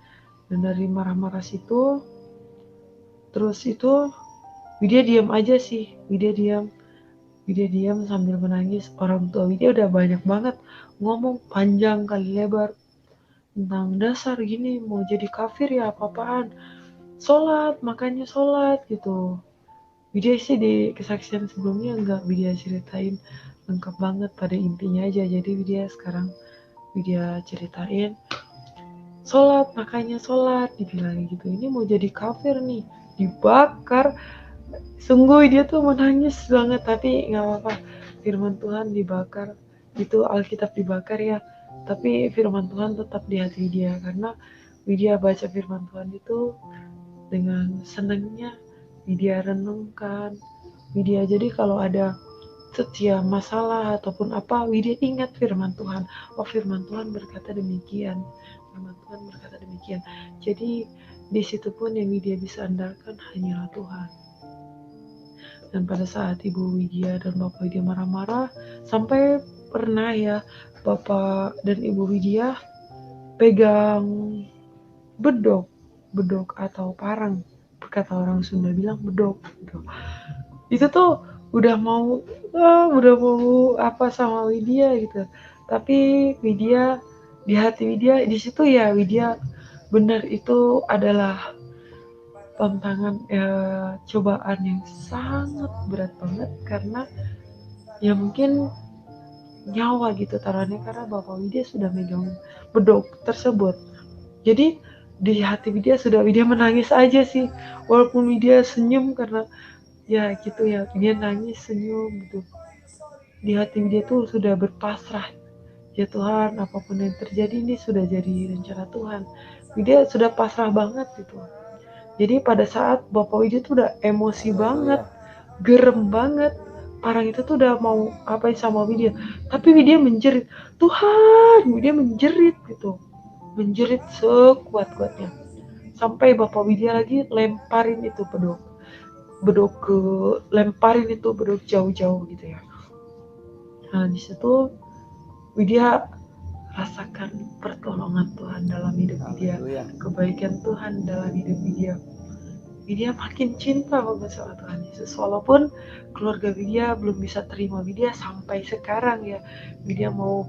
dan dari marah-marah situ, terus itu Widya diam aja sih, Widya diam sambil menangis. Orang tua Widya udah banyak banget ngomong panjang kali lebar tentang dasar gini mau jadi kafir ya, apa-apaan, sholat makanya sholat gitu. Widya sih di kesaksian sebelumnya nggak Widya ceritain lengkap banget, pada intinya aja. Jadi Widya ceritain sholat makanya sholat, dibilang gitu, ini mau jadi kafir nih, dibakar. Sungguh dia tuh menangis banget, tapi nggak apa-apa, firman Tuhan dibakar, itu Alkitab dibakar ya, tapi firman Tuhan tetap di hati dia, karena Widya baca firman Tuhan itu dengan senangnya, Widya renungkan, Widya jadi kalau ada setiap masalah ataupun apa, Widya ingat firman Tuhan. Oh, firman Tuhan berkata demikian, firman Tuhan berkata demikian. Jadi di situ pun yang Widya bisa andalkan hanyalah Tuhan. Dan pada saat Ibu Widya dan Bapak Widya marah-marah, sampai pernah ya Bapak dan Ibu Widya pegang bedok atau parang, kata orang Sunda bilang bedok gitu. Itu tuh udah mau apa sama Widya gitu. Tapi Widya, di hati Widya di situ ya, Widya benar itu adalah tantangan, cobaan yang sangat berat banget, karena ya mungkin nyawa gitu taruhannya, karena Bapak Widya sudah megang bedok tersebut. Jadi di hati Widya menangis aja sih, walaupun Widya senyum karena ya gitu ya, dia nangis senyum gitu. Di hati Widya tuh sudah berpasrah, ya Tuhan apapun yang terjadi ini sudah jadi rencana Tuhan. Widya sudah pasrah banget gitu. Jadi pada saat Bapak Widya tuh udah emosi banget, gerem banget, Parang itu tuh udah mau apain sama Widya, tapi Widya menjerit, Tuhan, Widya menjerit gitu, menjerit sekuat-kuatnya, sampai Bapak Widya lagi lemparin itu lemparin itu beduk jauh-jauh gitu ya. Nah di situ Widya rasakan pertolongan Tuhan dalam hidup Widya, kebaikan Tuhan dalam hidup Widya. Widya makin cinta banget sama Tuhan Yesus, walaupun keluarga Widya belum bisa terima Widya sampai sekarang ya. Widya mau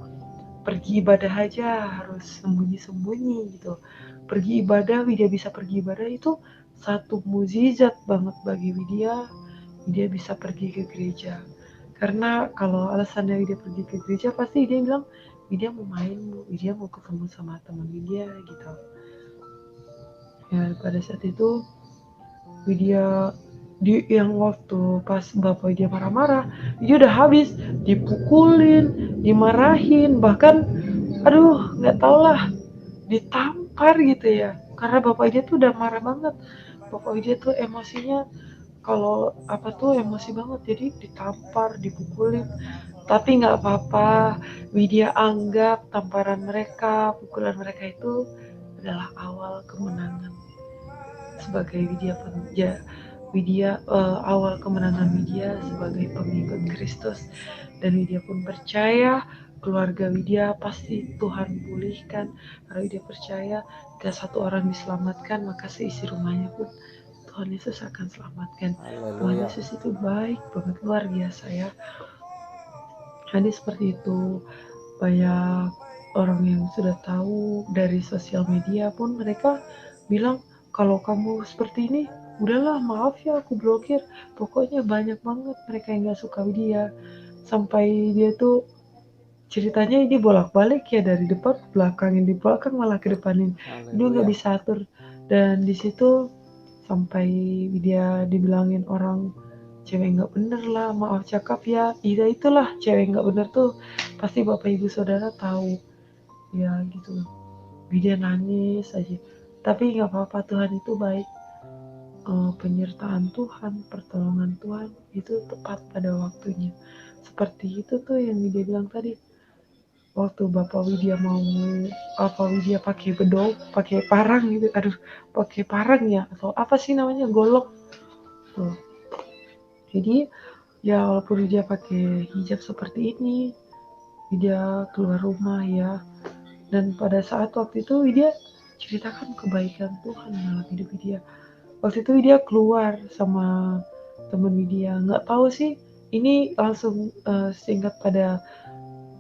pergi ibadah aja harus sembunyi-sembunyi gitu. Pergi ibadah, Widya bisa pergi ibadah itu satu mukjizat banget bagi Widya. Widya bisa pergi ke gereja. Karena kalau alasannya Widya pergi ke gereja, pasti dia bilang Widya mau main, Widya mau ketemu sama teman Widya gitu. Ya pada saat itu Widya yang waktu pas Bapak Widya marah-marah, Widya udah habis, dipukulin, dimarahin, bahkan aduh nggak tau lah, ditampar gitu ya. Karena Bapak Widya tuh udah marah banget. Bapak Widya tuh emosinya kalau apa tuh emosi banget, jadi ditampar, dipukulin. Tapi nggak apa-apa, Widya anggap tamparan mereka, pukulan mereka itu adalah awal kemenangan sebagai awal kemenangan Widya sebagai pengikut Kristus. Dan Widya pun percaya keluarga Widya pasti Tuhan pulihkan, karena Widya percaya jika satu orang diselamatkan maka seisi rumahnya pun Tuhan Yesus akan selamatkan. Tuhan Yesus itu baik banget, luar biasa ya. Jadi seperti itu, banyak orang yang sudah tahu dari sosial media pun mereka bilang, kalau kamu seperti ini, udahlah maaf ya aku blokir. Pokoknya banyak banget mereka yang gak suka dia. Sampai dia tuh ceritanya ini bolak-balik ya, dari depan ke belakang, yang di belakang malah ke depanin. Dia gak bisa atur. Dan di situ sampai dia dibilangin orang cewek nggak bener lah, maaf cakap ya. Itulah cewek nggak bener tuh pasti Bapak Ibu Saudara tahu ya gitu. Dia nangis aja, tapi nggak apa-apa, Tuhan itu baik. Penyertaan Tuhan, pertolongan Tuhan itu tepat pada waktunya. Seperti itu tuh yang dia bilang tadi, waktu Bapak Widya mau Widya pakai bedog, pakai parang gitu, pakai parang ya atau apa sih namanya, golok tuh. Jadi ya walaupun dia pakai hijab seperti ini, dia keluar rumah ya. Dan pada saat waktu itu dia ceritakan kebaikan Tuhan dalam hidup dia. Waktu itu dia keluar sama temen dia, nggak tahu sih, ini langsung singkat pada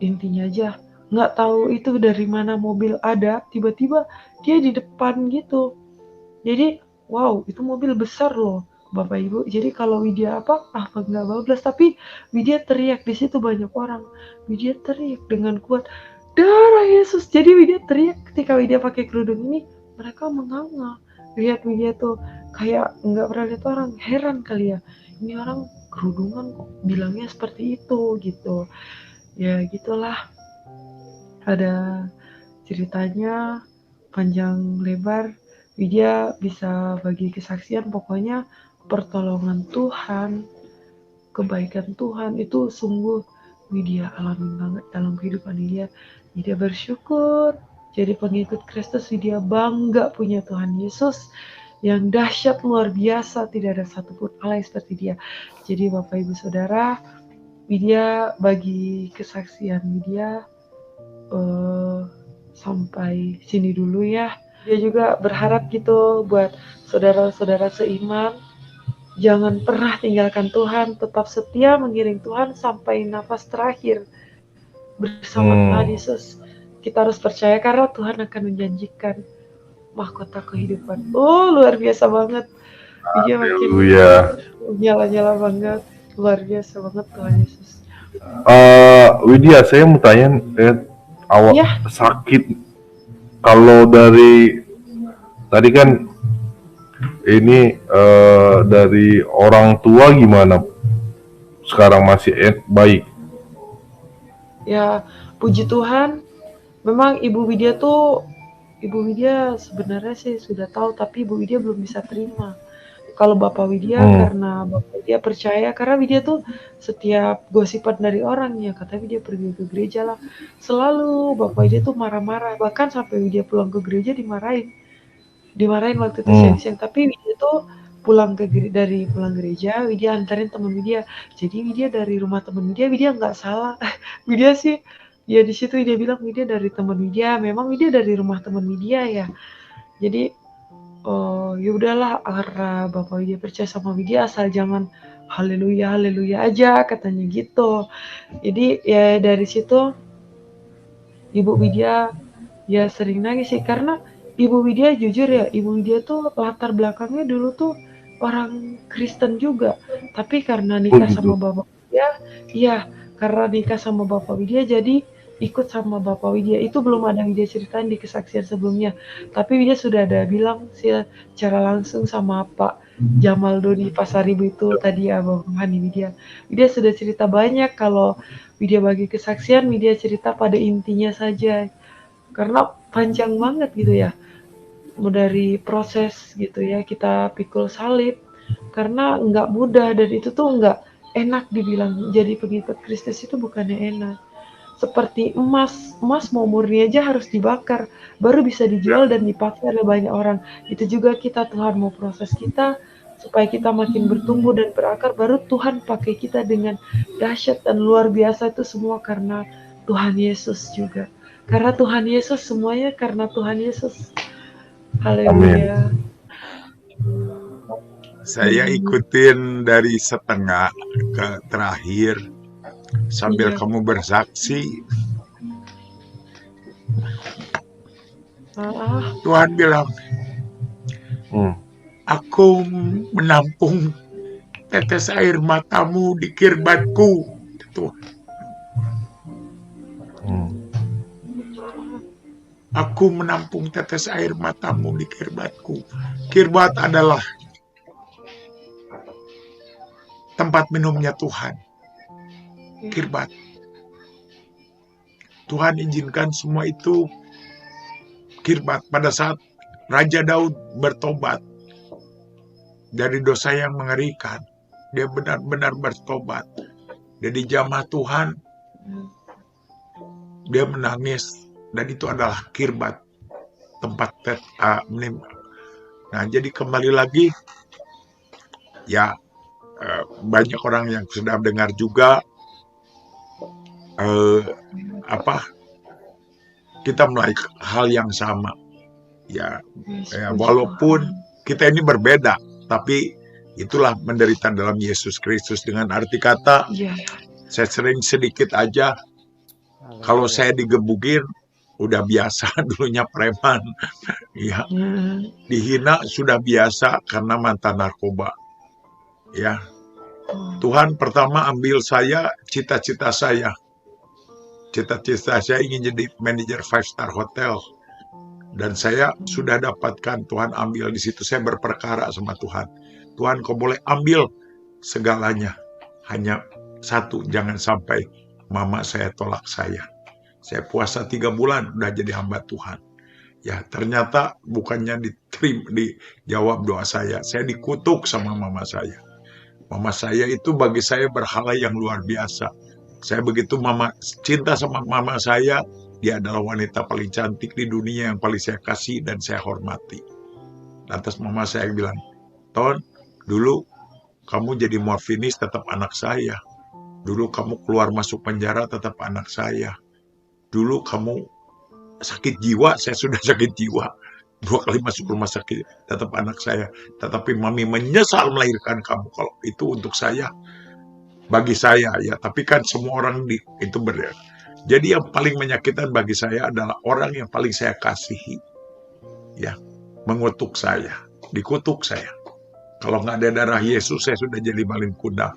intinya aja. Nggak tahu itu dari mana mobil ada, tiba-tiba dia di depan gitu. Jadi wow, itu mobil besar loh Bapak Ibu. Jadi kalau Widya nggak bablas, tapi Widya teriak, di situ banyak orang. Widya teriak dengan kuat, darah Yesus. Jadi Widya teriak ketika Widya pakai kerudung ini, mereka menganga. Lihat Widya tuh kayak nggak pernah lihat orang, heran kali ya. Ini orang kerudungan kok bilangnya seperti itu gitu. Ya gitulah. Ada ceritanya panjang lebar. Widya bisa bagi kesaksian, pokoknya pertolongan Tuhan, kebaikan Tuhan itu sungguh Widya alami banget dalam kehidupan Widya. Widya bersyukur jadi pengikut Kristus. Widya bangga punya Tuhan Yesus yang dahsyat luar biasa, tidak ada satupun Allah yang seperti dia. Jadi Bapak Ibu Saudara, Widya bagi kesaksian Widya sampai sini dulu ya. Dia juga berharap gitu buat saudara-saudara seiman, jangan pernah tinggalkan Tuhan, tetap setia mengiring Tuhan sampai nafas terakhir bersama Tuhan Yesus. Kita harus percaya karena Tuhan akan menjanjikan mahkota kehidupan. Luar biasa banget. Dia makin nyala-nyala banget, luar biasa banget Tuhan Yesus. Widya, saya mau tanya, awak Ya, sakit kalau dari tadi kan ini dari orang tua gimana? Sekarang masih baik. ya puji Tuhan. Memang Ibu Widya sebenarnya sih sudah tahu, tapi Ibu Widya belum bisa terima. Kalau Bapak Widya, Hmm. karena Bapak Widya percaya, karena Widya tuh setiap gosipan dari orang ya, kata Widya pergi ke gereja lah, selalu Bapak Widya tuh marah-marah, bahkan sampai Widya pulang ke gereja dimarahin waktu itu Hmm. siang-siang. Tapi Widya tuh pulang gereja, Widya antarin teman Widya. Jadi Widya dari rumah teman Widya nggak salah. Widya sih, ya di situ Widya bilang Widya dari teman Widya, memang Widya dari rumah teman Widya ya. Jadi oh, ya udahlah, karena Bapak Widya percaya sama Widya, asal jangan haleluya haleluya aja katanya gitu. Jadi ya dari situ Ibu Widya ya sering nangis sih, karena Ibu Widya jujur ya, Ibu Widya tuh latar belakangnya dulu tuh orang Kristen juga, tapi karena Oh nikah sama gitu. Bapak Widya, iya, karena nikah sama Bapak Widya jadi ikut sama Bapak Widya. Itu belum ada Widya ceritain di kesaksian sebelumnya, tapi Widya sudah ada bilang sih secara langsung sama Pak Jamal Doni Pasaribu itu tadi Abang Hani Widya. Widya sudah cerita banyak. Kalau Widya bagi kesaksian, Widya cerita pada intinya saja, karena panjang banget gitu ya, dari proses gitu ya kita pikul salib, karena nggak mudah, dan itu tuh nggak enak dibilang jadi pengikut Kristus itu bukannya enak. Seperti emas mau murni aja harus dibakar baru bisa Ya, dijual dan dipakai oleh banyak orang. Itu juga kita, Tuhan mau proses kita supaya kita makin bertumbuh dan berakar, baru Tuhan pakai kita dengan dahsyat dan luar biasa. Itu semua karena Tuhan Yesus juga, karena Tuhan Yesus, semuanya karena Tuhan Yesus. Amin. Haleluya. saya ikutin dari setengah ke terakhir sambil Iya. kamu bersaksi. Tuhan bilang, Hmm. aku menampung tetes air matamu di kirbatku. Tuh, Hmm. aku menampung tetes air matamu di kirbatku. Kirbat adalah tempat minumnya Tuhan. Kirbat. Tuhan izinkan semua itu kirbat pada saat Raja Daud bertobat dari dosa yang mengerikan. Dia benar-benar bertobat. Jadi jamah Tuhan, dia menangis, dan itu adalah kirbat, tempat menimba. Nah, jadi kembali lagi, ya banyak orang yang sudah dengar juga kita melakukan hal yang sama. Ya, walaupun kita ini berbeda, tapi itulah menderita dalam Yesus Kristus. Dengan arti kata, saya sering sedikit aja, kalau saya digebukin, udah biasa, dulunya preman. Ya, dihina sudah biasa karena mantan narkoba. Ya, Tuhan pertama ambil saya, cita-cita saya. Cita-cita saya ingin jadi manajer 5-star hotel. Dan saya sudah dapatkan, Tuhan ambil di situ. Saya berperkara sama Tuhan. Tuhan, kau boleh ambil segalanya. Hanya satu, jangan sampai mama saya tolak saya. Saya puasa 3 bulan, udah jadi hamba Tuhan. Ya, ternyata bukannya dijawab doa saya dikutuk sama mama saya. Mama saya itu bagi saya berhala yang luar biasa. Saya begitu cinta sama mama saya, dia adalah wanita paling cantik di dunia yang paling saya kasih dan saya hormati. Lantas mama saya bilang, Ton, dulu kamu jadi morfinis tetap anak saya. Dulu kamu keluar masuk penjara tetap anak saya. Dulu kamu sakit jiwa, saya sudah sakit jiwa. 2 kali masuk rumah sakit, tetap anak saya. Tetapi mami menyesal melahirkan kamu. Kalau itu untuk saya, bagi saya ya. Tapi kan semua orang itu berbeda. Jadi yang paling menyakitkan bagi saya adalah orang yang paling saya kasihi. Ya, mengutuk saya, dikutuk saya. Kalau nggak ada darah Yesus, saya sudah jadi maling kuda.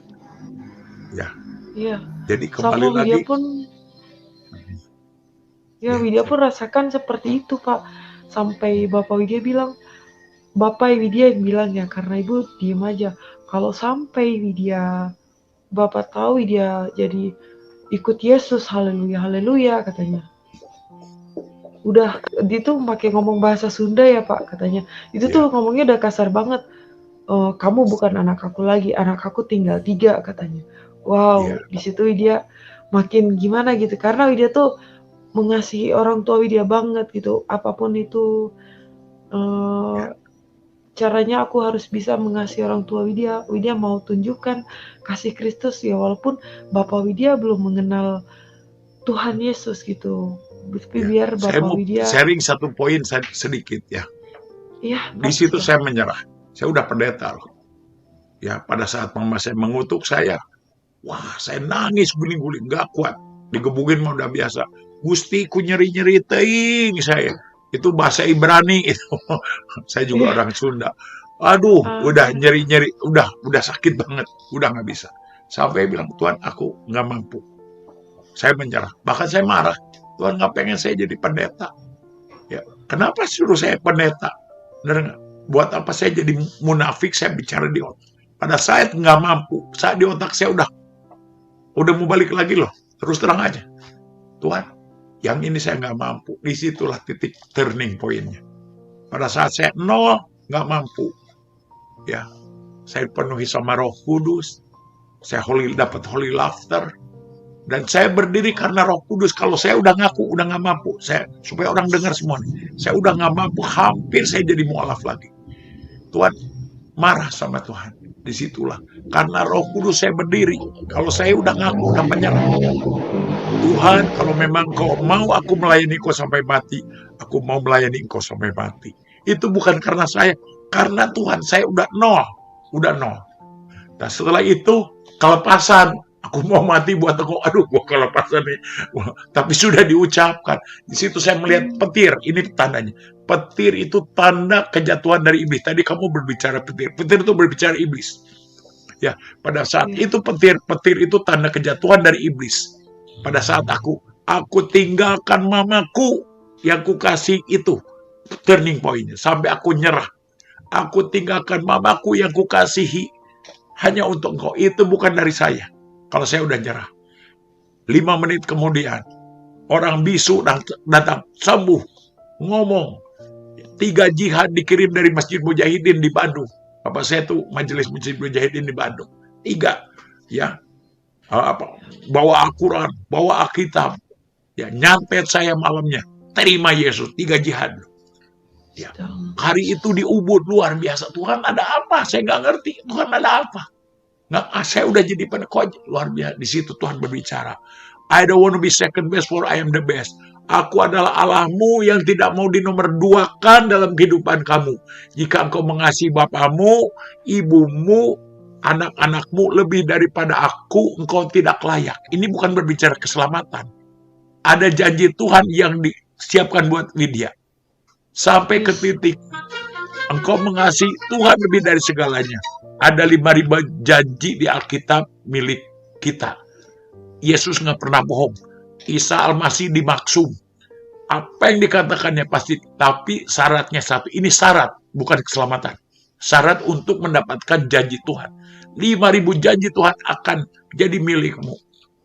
Ya, Iya. Jadi Sama kembali Widya lagi, pun, ya ya, Widya pun rasakan seperti itu, Pak. Sampai Bapak Widya bilang, Bapak Widya yang bilang ya, karena Ibu diem aja. Kalau sampai Widya, Bapak tahu Widya jadi ikut Yesus, haleluya, haleluya, katanya. Udah, dia tuh pakai ngomong bahasa Sunda ya, Pak, katanya. Itu tuh ya, ngomongnya udah kasar banget. Kamu bukan anak aku lagi, anak aku tinggal 3, katanya. ya, Wow, di situ Widya makin gimana gitu, karena Widya tuh mengasihi orang tua Widya banget gitu. Apapun itu ya. caranya aku harus bisa mengasihi orang tua Widya. Widya mau tunjukkan kasih Kristus ya, walaupun Bapak Widya belum mengenal Tuhan Yesus gitu. Tapi Ya. biar Saya Bapak mau Widya, sharing satu poin sedikit ya. iya Di Pak, situ saya silahkan. menyerah. Saya udah pendeta loh. Ya, pada saat mama saya mengutuk saya, wah, saya nangis guling-guling, gak kuat. Digebukin mah udah biasa. Gusti, ku nyeri-nyeri teing saya. Itu bahasa Ibrani itu. Saya juga Iya, orang Sunda. Aduh, udah amin. nyeri-nyeri, udah sakit banget, udah nggak bisa. Sampai bilang, Tuhan, aku nggak mampu. Saya menyerah. Bahkan saya marah. Tuhan nggak pengen saya jadi pendeta. Ya, kenapa suruh saya pendeta? Benar nggak? Buat apa saya jadi munafik? Saya bicara di otak. Pada saat nggak mampu, saat di otak saya udah mau balik lagi loh. Terus terang aja, Tuhan, yang ini saya nggak mampu. Disitulah titik turning pointnya. Pada saat saya nol, nggak mampu, ya, saya penuhi sama Roh Kudus. Saya dapat holy laughter. Dan saya berdiri karena Roh Kudus. Kalau saya udah ngaku, udah nggak mampu, supaya orang dengar semua nih, saya udah nggak mampu, hampir saya jadi mualaf lagi. Tuhan marah sama Tuhan. Disitulah karena Roh Kudus saya berdiri. Kalau saya udah ngaku, udah menyerah, Tuhan, kalau memang kau mau aku melayani kau sampai mati, aku mau melayani kau sampai mati. Itu bukan karena saya, karena Tuhan, saya udah nol, udah nol. Nah, setelah itu kelepasan, aku mau mati buat aku, aduh, gua kelepasan nih. Wah, tapi sudah diucapkan. Di situ saya melihat petir, ini tandanya. Petir itu tanda kejatuhan dari iblis. Tadi kamu berbicara petir, petir itu berbicara iblis. Ya, pada saat Iya, itu petir itu tanda kejatuhan dari iblis. Pada saat aku tinggalkan mamaku yang kukasih, itu turning pointnya. Sampai aku nyerah. Aku tinggalkan mamaku yang kukasihi hanya untuk engkau. Itu bukan dari saya. Kalau saya udah nyerah. 5 menit kemudian, orang bisu datang, sembuh, ngomong. 3 jihad dikirim dari Masjid Mujahidin di Bandung. Bapak saya tuh majelis Masjid Mujahidin di Bandung. 3, ya, bawa Al-Quran, bawa Alkitab, ya, nyantet saya malamnya. Terima Yesus, 3 jihad. Ya, hari itu di Ubud luar biasa. Tuhan ada apa? Saya nggak ngerti. Tuhan ada apa? Nggak, saya udah jadi pendekar luar biasa. Di situ Tuhan berbicara. I don't want to be second best, for I am the best. Aku adalah Allahmu yang tidak mau dinomor duakan dalam kehidupan kamu. Jika engkau mengasihi bapamu, ibumu, anak-anakmu lebih daripada aku, engkau tidak layak. Ini bukan berbicara keselamatan. Ada janji Tuhan yang disiapkan buat Widya. Sampai ke titik engkau mengasihi Tuhan lebih dari segalanya. Ada 5.000 janji di Alkitab milik kita. Yesus nggak pernah bohong. Isa Al-Masih dimaksum. Apa yang dikatakannya pasti. Tapi syaratnya satu. Ini syarat, bukan keselamatan. Syarat untuk mendapatkan janji Tuhan. 5.000 janji Tuhan akan jadi milikmu.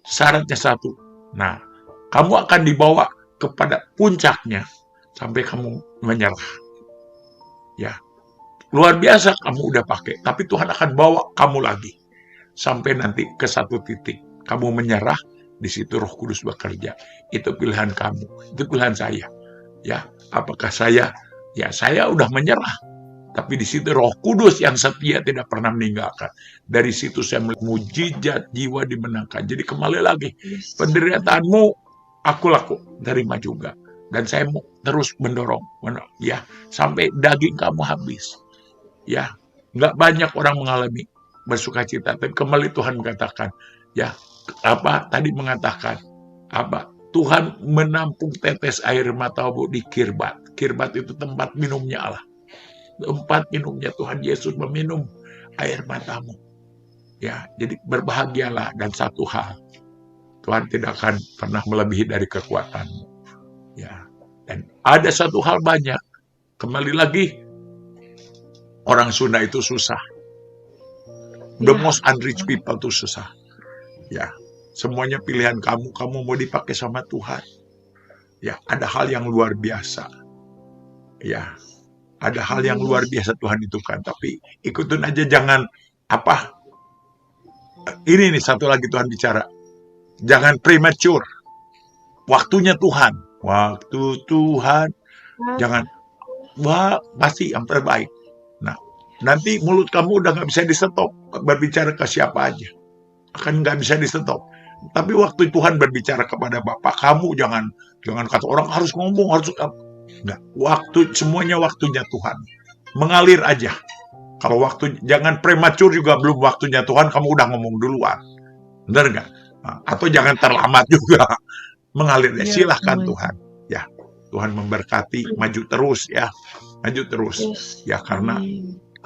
Syaratnya satu. Nah, kamu akan dibawa kepada puncaknya sampai kamu menyerah. Ya, luar biasa kamu udah pakai, tapi Tuhan akan bawa kamu lagi sampai nanti ke satu titik kamu menyerah. Di situ Roh Kudus bekerja. Itu pilihan kamu, itu pilihan saya. Ya, apakah saya? Ya, saya udah menyerah. Tapi di situ Roh Kudus yang setia tidak pernah meninggalkan. Dari situ saya melihat mujizat jiwa dimenangkan. Jadi kembali lagi, penderitaanmu aku laku terima juga. Dan saya mau terus mendorong, ya, sampai daging kamu habis. Ya, nggak banyak orang mengalami bersukacita. Tapi kembali Tuhan mengatakan, ya, tadi mengatakan, Tuhan menampung tetes air matamu di kirbat. Kirbat itu tempat minumnya Allah. Tempat minumnya Tuhan Yesus meminum air matamu. Ya, jadi berbahagialah, dan satu hal, Tuhan tidak akan pernah melebihi dari kekuatanmu. Ya, dan ada satu hal banyak. Kembali lagi, orang Sunda itu susah. The Ya, most unreached people itu susah. Ya, semuanya pilihan kamu. Kamu mau dipakai sama Tuhan. Ya, ada hal yang luar biasa. Ya, ada hal yang luar biasa Tuhan itu kan. Tapi ikutin aja, jangan apa. Ini nih satu lagi Tuhan bicara. Jangan premature. Waktunya Tuhan. Waktu Tuhan. Jangan. Wah, pasti yang terbaik. Nah, nanti mulut kamu udah gak bisa di-stop. Berbicara ke siapa aja. Akan gak bisa di-stop. Tapi waktu Tuhan berbicara kepada Bapak kamu, jangan kata orang harus ngomong, harus enggak. Semuanya waktunya Tuhan. Mengalir aja. Kalau jangan prematur juga, belum waktunya Tuhan kamu udah ngomong duluan. Benar nggak? Nah, atau jangan terlambat juga. Mengalir ya, silahkan Tuhan. Ya, Tuhan memberkati, maju terus ya. Maju terus. Ya, karena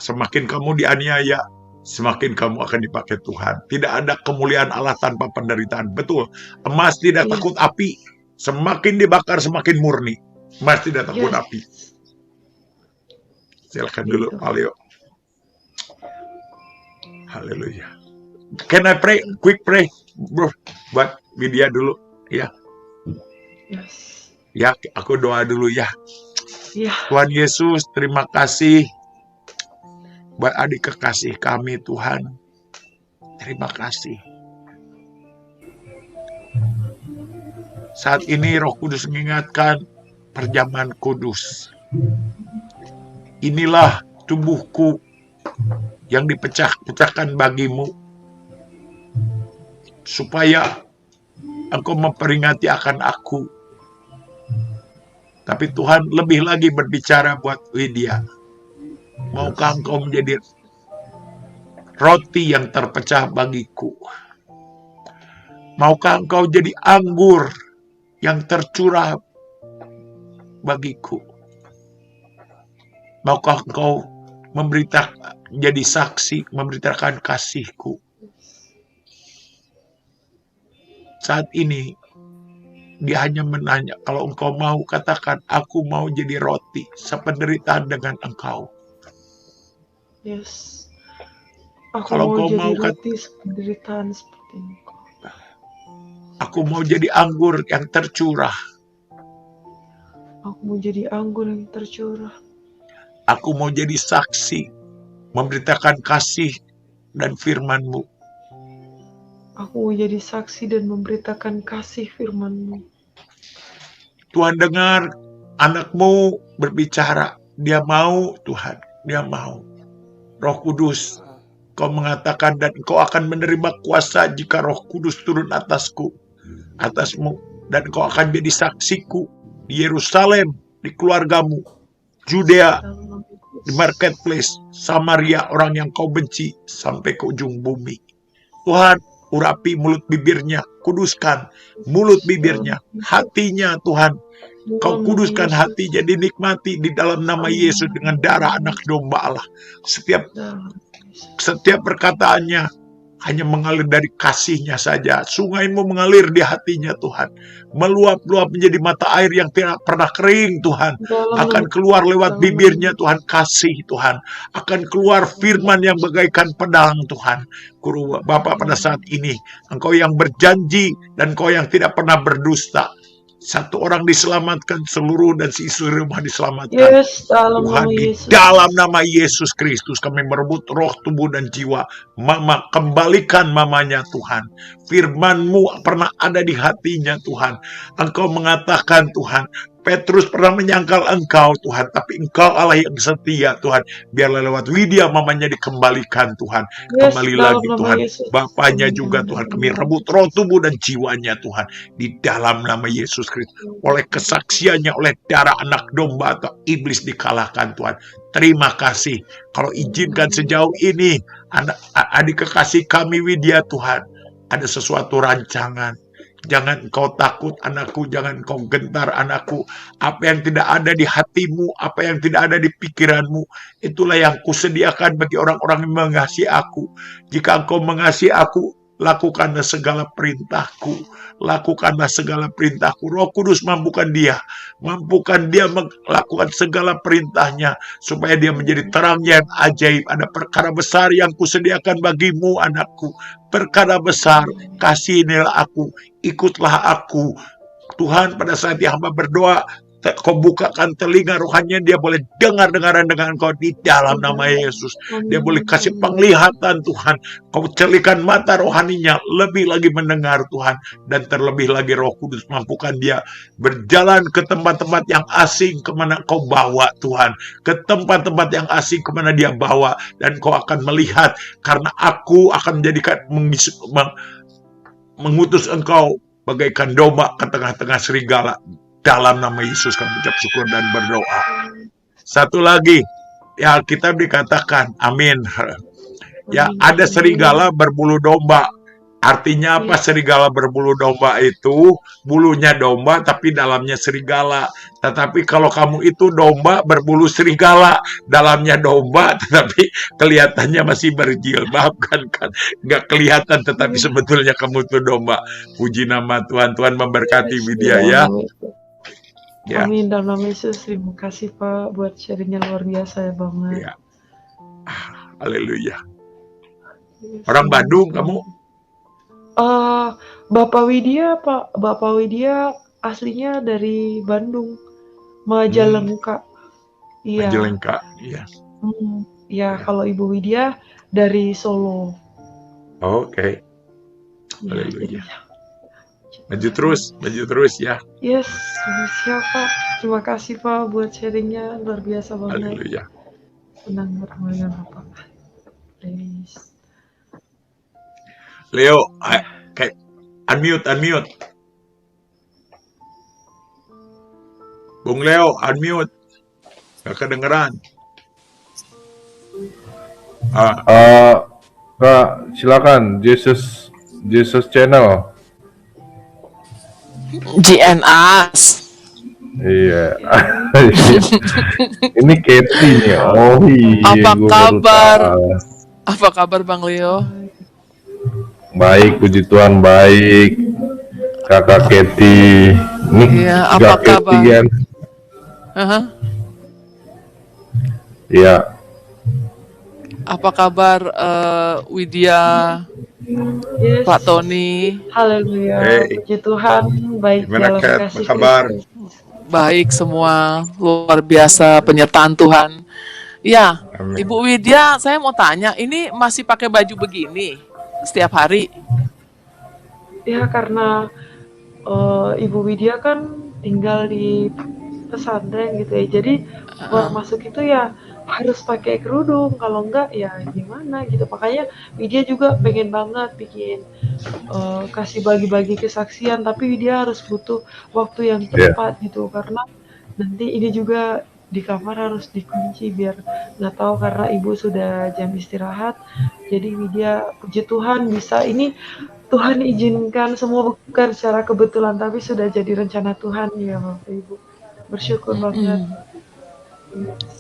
semakin kamu dianiaya, semakin kamu akan dipakai Tuhan. Tidak ada kemuliaan Allah tanpa penderitaan. Betul. Emas tidak takut api. Semakin dibakar semakin murni. Emas tidak takut api. Silakan dulu, Paleo. Haleluya. Can I pray? Quick pray, bro. Buat Widya dulu, ya. Ya, aku doa dulu ya. Tuhan Yesus, terima kasih buat adik kekasih kami, Tuhan. Terima kasih. Saat ini Roh Kudus mengingatkan perjamuan kudus. Inilah tubuhku yang dipecahkan bagimu, supaya engkau memperingati akan aku. Tapi Tuhan lebih lagi berbicara buat Widya. Maukah engkau menjadi roti yang terpecah bagiku? Maukah engkau jadi anggur yang tercurah bagiku? Maukah engkau jadi saksi, memberitakan kasihku? Saat ini dia hanya menanya, kalau engkau mau, katakan, aku mau jadi roti sependeritaan dengan engkau. Aku kalau mau engkau jadi mau roti sependeritaan seperti engkau. Aku mau jadi anggur yang tercurah. Aku mau jadi anggur yang tercurah. Aku mau jadi saksi, memberitakan kasih dan firman-Mu. Aku mau jadi saksi dan memberitakan kasih firman-Mu. Tuhan, dengar anak-Mu berbicara. Dia mau, Tuhan. Dia mau. Roh Kudus, Kau mengatakan, dan Engkau akan menerima kuasa jika Roh Kudus turun atasmu. Dan Engkau akan jadi saksiku di Yerusalem, di keluargamu, Judea, di marketplace, Samaria, orang yang Kau benci, sampai ke ujung bumi. Tuhan, urapi mulut bibirnya, kuduskan mulut bibirnya, hatinya Tuhan. Kau kuduskan hatinya, dinikmati di dalam nama Yesus dengan darah anak domba Allah. Setiap perkataannya hanya mengalir dari kasih-Nya saja. Sungai-Mu mengalir di hatinya Tuhan. Meluap-luap menjadi mata air yang tidak pernah kering Tuhan. Akan keluar lewat bibirnya Tuhan, kasih Tuhan. Akan keluar firman yang bagaikan pedang Tuhan. Guru Bapak, pada saat ini Engkau yang berjanji dan Engkau yang tidak pernah berdusta. Satu orang diselamatkan, seluruh dan seisi rumah diselamatkan. Tuhan, di dalam nama Yesus Kristus kami merebut roh, tubuh, dan jiwa Mama. Kembalikan mamanya Tuhan. Firman-Mu pernah ada di hatinya Tuhan. Engkau mengatakan Tuhan, Petrus pernah menyangkal Engkau Tuhan, tapi Engkau Allah yang setia Tuhan. Biarlah lewat Widya mamanya dikembalikan Tuhan. Kembali lagi Tuhan. Bapaknya juga Tuhan. Kami rebut roh, tubuh, dan jiwanya Tuhan. Di dalam nama Yesus Kristus. Oleh kesaksiannya, oleh darah anak domba atau iblis dikalahkan Tuhan. Terima kasih. Kalau izinkan sejauh ini, adik kekasih kami Widya Tuhan, ada sesuatu rancangan. Jangan kau takut anakku, jangan kau gentar anakku. Apa yang tidak ada di hatimu, apa yang tidak ada di pikiranmu, itulah yang kusediakan bagi orang-orang yang mengasihi aku. Jika engkau mengasihi aku, lakukanlah segala perintahku. Lakukanlah segala perintahku. Roh Kudus mampukan dia melakukan segala perintahnya, supaya dia menjadi terang yang ajaib. Ada perkara besar yang kusediakan bagimu anakku. Perkara besar, kasihinilah aku, ikutlah aku. Tuhan, pada saat hamba berdoa, kau bukakan telinga rohaninya, dia boleh dengar-dengaran dengan kau di dalam nama Yesus. Dia boleh kasih penglihatan Tuhan. Kau celikan mata rohaninya, lebih lagi mendengar Tuhan. Dan terlebih lagi Roh Kudus mampukan dia berjalan ke tempat-tempat yang asing kemana kau bawa Tuhan. Ke tempat-tempat yang asing kemana dia bawa. Dan kau akan melihat, karena aku akan menjadikan mengutus engkau bagaikan domba ke tengah-tengah serigala. Dalam nama Yesus kami ucap syukur dan berdoa. Satu lagi, ya Alkitab dikatakan, amin. Ya, ada serigala berbulu domba. Artinya apa serigala berbulu domba itu? Bulunya domba tapi dalamnya serigala. Tetapi kalau kamu itu domba berbulu serigala, dalamnya domba tetapi kelihatannya masih berjilbab kan? Nggak kelihatan tetapi sebetulnya kamu itu domba. Puji nama Tuhan. Tuhan memberkati Widya ya. Ya. Amin, dalam nama Yesus. Terima kasih Pak buat sharingnya luar biasa ya banget. Ya. Haleluya. Orang Bandung kamu? Bapak Widya aslinya dari Bandung, Majalengka. Iya. Majalengka, iya. Ya, kalau Ibu Widya dari Solo. Oke. Haleluya. Maju terus ya. Yes, siap Pak. Terima kasih Pak buat sharingnya, luar biasa banget. Haleluya. Senang bertemu dengan Bapak. Please. Leo, kayak unmute. Bung Leo, unmute. Gak kedengeran. Kak, silakan Jesus Channel. GNAS. Iya. Ini Katie nih. Oh iya. Apa kabar? Apa kabar Bang Leo? Baik, puji Tuhan baik. Kakak Katie. Ini iya, apa kabar? Kan? Iya. Apa kabar Widya? Yes. Pak Tony. Haleluya. Puji Tuhan, baik dalam kasih kabar? Baik semua, luar biasa penyertaan Tuhan. Ya, amin. Ibu Widya, saya mau tanya, ini masih pakai baju begini setiap hari? Ya, karena Ibu Widya kan tinggal di pesantren gitu ya, jadi keluar masuk itu ya harus pakai kerudung, kalau enggak ya gimana gitu. Makanya Widya juga pengen banget bikin kasih bagi-bagi kesaksian, tapi Widya harus butuh waktu yang tepat gitu, karena nanti ini juga di kamar harus dikunci biar nggak tahu, karena ibu sudah jam istirahat. Jadi Widya, puji Tuhan bisa ini, Tuhan izinkan semua bukan secara kebetulan, tapi sudah jadi rencana Tuhan ya Bapak Ibu. Bersyukur banget.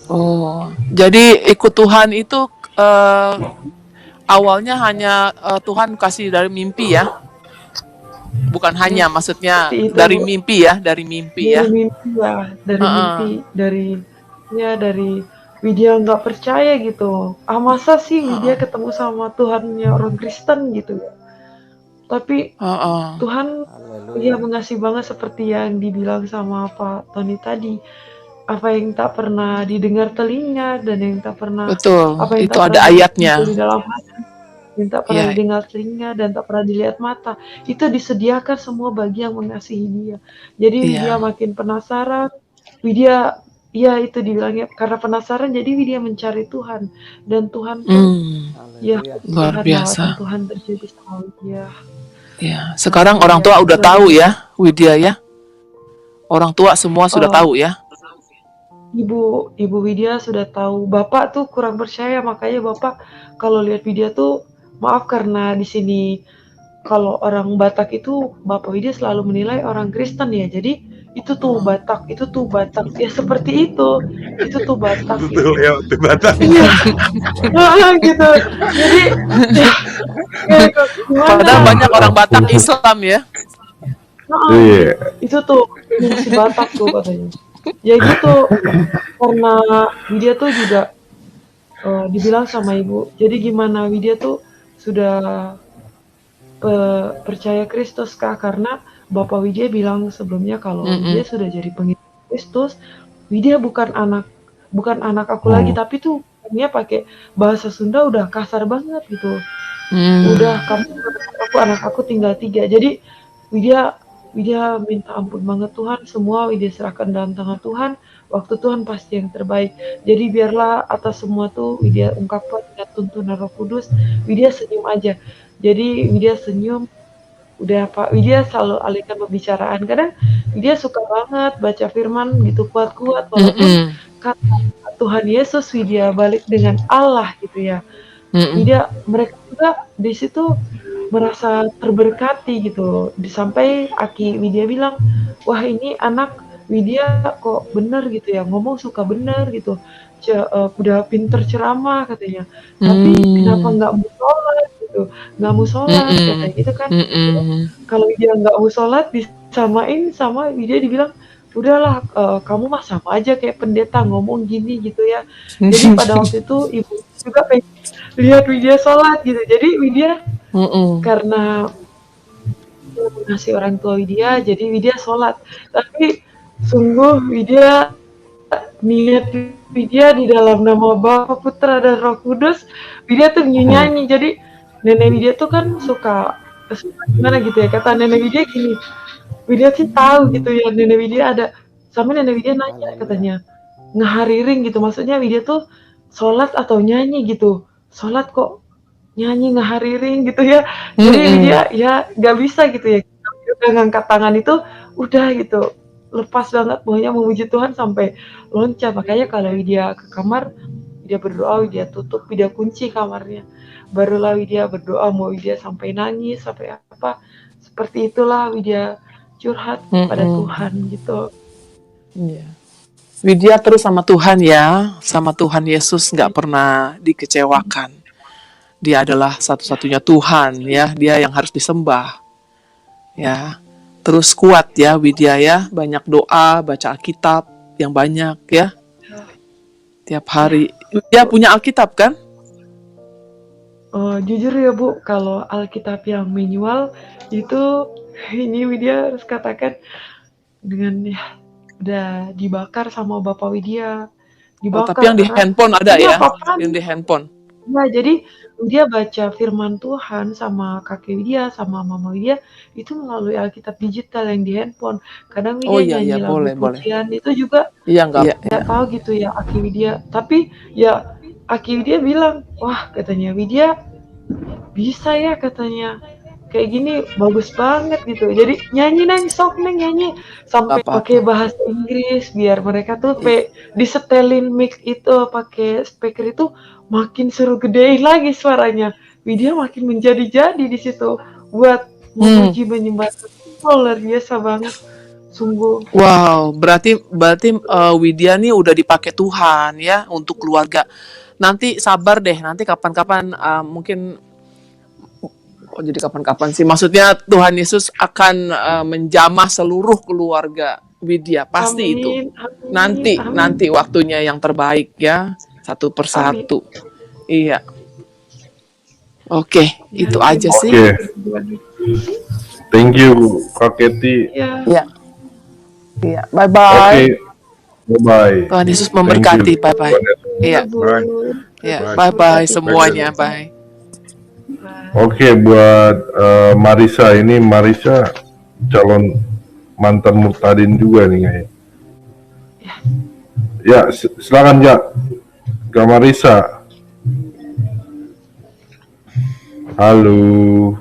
Oh, jadi ikut Tuhan itu awalnya hanya Tuhan kasih dari mimpi ya? Bukan hanya, maksudnya dari mimpi ya, dari mimpi ya? Dari mimpi ya, dari Widya nggak percaya gitu. Masa sih Widya ketemu sama Tuhannya orang Kristen gitu ya? Tapi Tuhan ya mengasihi banget, seperti yang dibilang sama Pak Tony tadi. Apa yang tak pernah didengar telinga dan yang tak pernah, betul, apa yang itu tak ada pernah ayatnya di dalam hati, yang tak pernah didengar telinga dan tak pernah dilihat mata, itu disediakan semua bagi yang mengasihi Dia. Jadi Widya makin penasaran. Widya, ya itu dibilangnya karena penasaran, jadi Widya mencari Tuhan, dan Tuhan pun ya luar biasa. Tuhan terjadi sama Widya. Ya, sekarang orang tua udah tahu ya, Widya ya. Orang tua semua sudah tahu ya. Ibu Widya sudah tahu. Bapak tuh kurang percaya, makanya Bapak kalau lihat Widya tuh, maaf karena di sini kalau orang Batak itu Bapak Widya selalu menilai orang Kristen ya. Jadi itu tuh Batak, ya seperti itu tuh Batak gitu. Betul ya, itu Batak. Iya, gitu. Jadi kayak gimana? Padahal banyak orang Batak Islam ya. Iya. Itu tuh si Batak tuh katanya. Ya gitu, karena Widya tuh juga dibilang sama ibu. Jadi gimana Widya tuh sudah percaya Kristus Kak, karena Bapak Widya bilang sebelumnya kalau Widya sudah jadi pengikut Kristus, Widya bukan anak aku lagi, tapi tuh dia pakai bahasa Sunda udah kasar banget gitu. Udah kamu anak aku tinggal 3. Jadi Widya minta ampun banget Tuhan, semua Widya serahkan dalam tangan Tuhan. Waktu Tuhan pasti yang terbaik. Jadi biarlah atas semua tuh Widya ungkapkan dengan tuntunan Roh Kudus. Widya senyum aja. Jadi Widya senyum, udah Pak Widya selalu alihkan pembicaraan. Kadang Widya suka banget baca firman gitu kuat-kuat, walaupun kata Tuhan Yesus Widya balik dengan Allah gitu ya. Widya, mereka juga di situ merasa terberkati gitu. Sampai Aki Widya bilang, wah ini anak Widya kok bener gitu ya, ngomong suka bener gitu. Udah pinter ceramah katanya. Tapi kenapa nggak mau sholat gitu? Nggak mau sholat katanya gitu kan. Kalau Widya nggak mau sholat disamain sama Widya dibilang, udahlah kamu mah sama aja kayak pendeta ngomong gini gitu ya. Jadi pada waktu itu ibu juga pengen lihat Widya sholat gitu. Jadi Widya karena ngasih orang tua Widya, jadi Widya sholat. Tapi sungguh Widya niat Widya di dalam nama Bapa, Putra, dan Roh Kudus, Widya tuh nyanyi. Jadi nenek Widya tuh kan suka gimana gitu ya, kata nenek Widya gini, Widya sih tahu gitu ya, nenek Widya ada, sama nenek Widya nanya katanya, ngehariring gitu, maksudnya Widya tuh sholat atau nyanyi gitu, sholat kok nyanyi ngehariring gitu ya. Jadi Widya ya nggak bisa gitu ya, udah ngangkat tangan itu udah gitu, lepas banget maunya memuji Tuhan sampai loncat. Makanya kalau Widya ke kamar, Widya berdoa, Widya tutup, Widya kunci kamarnya, barulah Widya berdoa, mau Widya sampai nangis sampai apa, seperti itulah Widya curhat pada Tuhan gitu. Iya. Widya terus sama Tuhan ya, sama Tuhan Yesus, nggak pernah dikecewakan. Dia adalah satu-satunya Tuhan ya, dia yang harus disembah. Ya. Terus kuat ya Widya ya, banyak doa, baca Alkitab yang banyak ya. Tiap hari. Dia punya Alkitab kan? Jujur ya Bu, kalau Alkitab yang manual itu ini Widya harus katakan dengan ya udah dibakar sama Bapak Widya. Dibakar. Tapi yang di handphone ada ya? Yang di handphone. Ya, jadi Widya baca firman Tuhan sama kakek Widya, sama mama Widya, itu melalui Alkitab digital yang di handphone. Kadang Widya nyanyi lagu pujian, itu juga nggak tahu gitu ya Aki Widya. Tapi ya Aki Widya bilang, wah katanya Widya bisa ya katanya. Kayak gini bagus banget gitu. Jadi nyanyi sok nyanyi sampai pakai bahasa Inggris biar mereka tuh disetelin mic itu pakai speaker itu makin suruh gedein lagi suaranya. Widya makin menjadi-jadi di situ buat memuji menyembah Tuhan. Luar biasa banget. Sungguh. Wow, berarti Widya nih udah dipakai Tuhan ya untuk keluarga. Nanti sabar deh, nanti kapan-kapan mungkin jadi kapan-kapan sih. Maksudnya Tuhan Yesus akan menjamah seluruh keluarga Widya. Pasti amin, itu. Amin, nanti waktunya yang terbaik ya. Satu persatu. Amin. Iya. Oke, itu aja sih. Thank you, Kak Keti. Iya. Iya, bye-bye. Bye-bye. Tuhan Yesus memberkati. Bye-bye. Iya. Iya, bye-bye semuanya. Bye. Oke, buat Marisa, ini Marisa calon mantan murtadin juga nih kayaknya. Ya, silakan ya, Kak Marisa. Halo.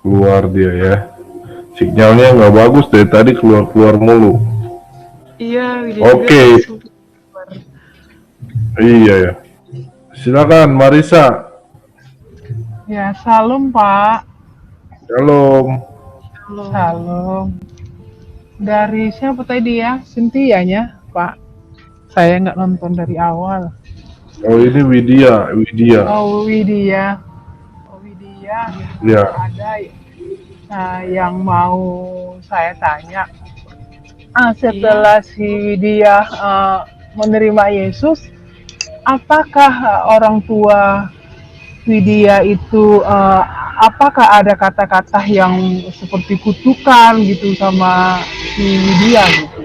Keluar dia ya. Sinyalnya nggak bagus dari tadi, keluar mulu. Iya. Oke. Iya ya. Silakan Marisa. Ya, salam Pak. Shalom. Halo. Salam. Dari siapa tadi ya? Cynthia-nya, Pak. Saya nggak nonton dari awal. Oh ini Widya. Oh, Widya. Oh, Widya. Ya. Ada yang mau saya tanya. Setelah si Widya menerima Yesus, apakah orang tua Widya itu apakah ada kata-kata yang seperti kutukan gitu sama si Widya gitu?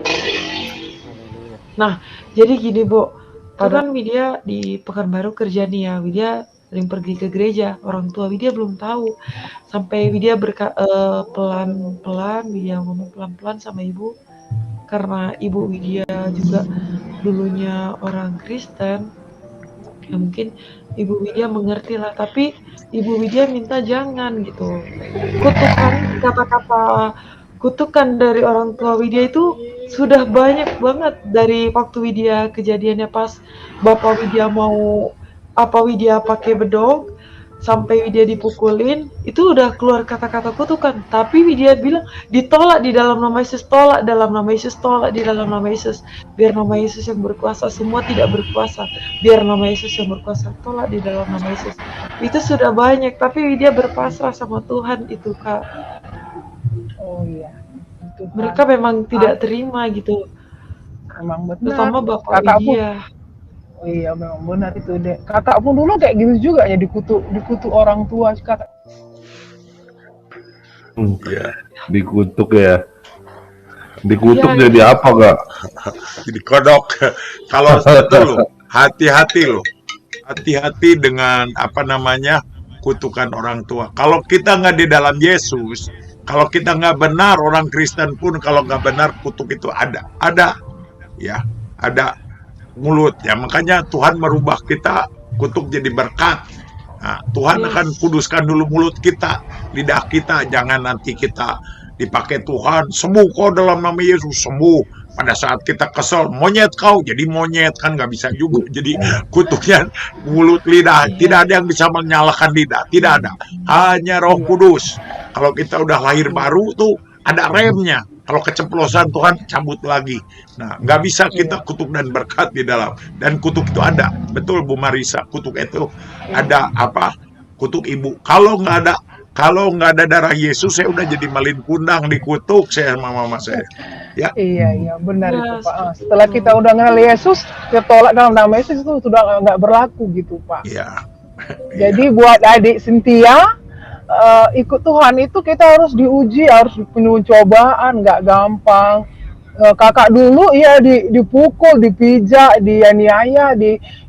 Nah, jadi gini Bu, itu kan Widya di Pekanbaru kerja nih ya, Widya sering pergi ke gereja, orang tua Widya belum tahu, sampai Widya pelan-pelan, Widya ngomong pelan-pelan sama ibu, karena ibu Widya juga dulunya orang Kristen, ya mungkin ibu Widya mengerti lah, tapi ibu Widya minta jangan gitu. Kata-kata kutukan dari orang tua Widya itu sudah banyak banget dari waktu Widya kejadiannya pas bapak Widya mau Widya pakai bedog sampai Widya dipukulin, itu udah keluar kata-kata kutukan, tapi Widya bilang ditolak di dalam nama Yesus, tolak dalam nama Yesus, tolak di dalam nama Yesus, biar nama Yesus yang berkuasa, semua tidak berkuasa, biar nama Yesus yang berkuasa, tolak di dalam nama Yesus. Itu sudah banyak, tapi Widya berpasrah sama Tuhan itu Kak. Oh iya, itu Mereka memang tidak terima gitu, memang benar. terutama bapak Kakak pun, Widya. oh iya memang benar itu deh. Kakak pun dulu kayak gitu juga ya, dikutuk orang tua kakak. Ya. Dikutuk ya. Dikutuk Iya, jadi apa Kak? Jadi kodok. Kalau itu loh, hati-hati loh. Hati-hati dengan kutukan orang tua. Kalau kita nggak di dalam Yesus, kalau kita nggak benar, orang Kristen pun kalau nggak benar kutuk itu ada, ya, ada mulut ya. Makanya Tuhan merubah kita kutuk jadi berkat. Nah, Tuhan akan kuduskan dulu mulut kita, lidah kita, jangan nanti kita dipakai Tuhan sembuh kau dalam nama Yesus, sembuh. Pada saat kita kesel, monyet kau jadi monyet, kan nggak bisa juga. Jadi kutuknya mulut lidah, tidak ada yang bisa menyalahkan lidah, tidak ada, hanya Roh Kudus. Kalau kita udah lahir baru tuh ada remnya, kalau keceplosan Tuhan cabut lagi. Nah, nggak bisa kita kutuk dan berkat di dalam. Dan kutuk itu ada, betul Bu Marisa, kutuk itu ada kutuk ibu. Kalau nggak ada darah Yesus, saya udah jadi malin kundang, dikutuk saya sama mama saya. Ya. Iya benar itu Pak. Setelah kita udah kenal Yesus, kita tolak dalam nama Yesus itu sudah nggak berlaku gitu Pak. Iya. Jadi buat adik Cynthia, ikut Tuhan itu kita harus diuji, harus penuh cobaan, nggak gampang. Kakak dulu ya dipukul, dipijak, dianiaya,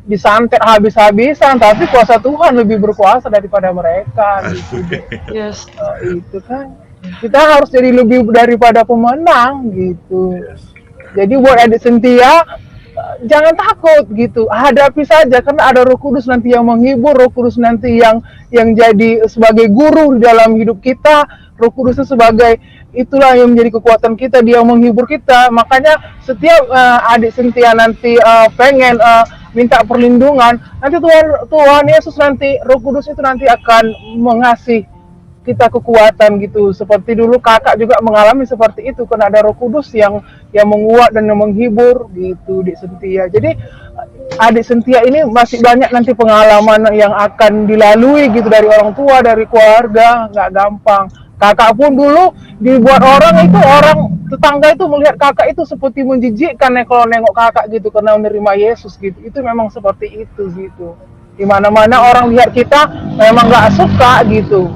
disantet habis-habisan, tapi kuasa Tuhan lebih berkuasa daripada mereka gitu. Yes. Itu kan kita harus jadi lebih daripada pemenang gitu. Jadi buat adik Cynthia, jangan takut gitu, hadapi saja karena ada Roh Kudus nanti yang menghibur, Roh Kudus nanti yang jadi sebagai guru di dalam hidup kita. Roh Kudus sebagai itulah yang menjadi kekuatan kita, dia menghibur kita. Makanya setiap adik Cynthia nanti pengen minta perlindungan, nanti Tuhan Yesus nanti, Roh Kudus itu nanti akan mengasih kita kekuatan gitu. Seperti dulu kakak juga mengalami seperti itu karena ada Roh Kudus yang menguat dan yang menghibur gitu di Cynthia. Jadi adik Cynthia ini masih banyak nanti pengalaman yang akan dilalui gitu dari orang tua, dari keluarga, nggak gampang. Kakak pun dulu dibuat orang tetangga itu melihat kakak itu seperti menjijikkan ya kalau nengok kakak gitu karena menerima Yesus gitu. Itu memang seperti itu gitu. Di mana-mana orang lihat kita memang nggak suka gitu.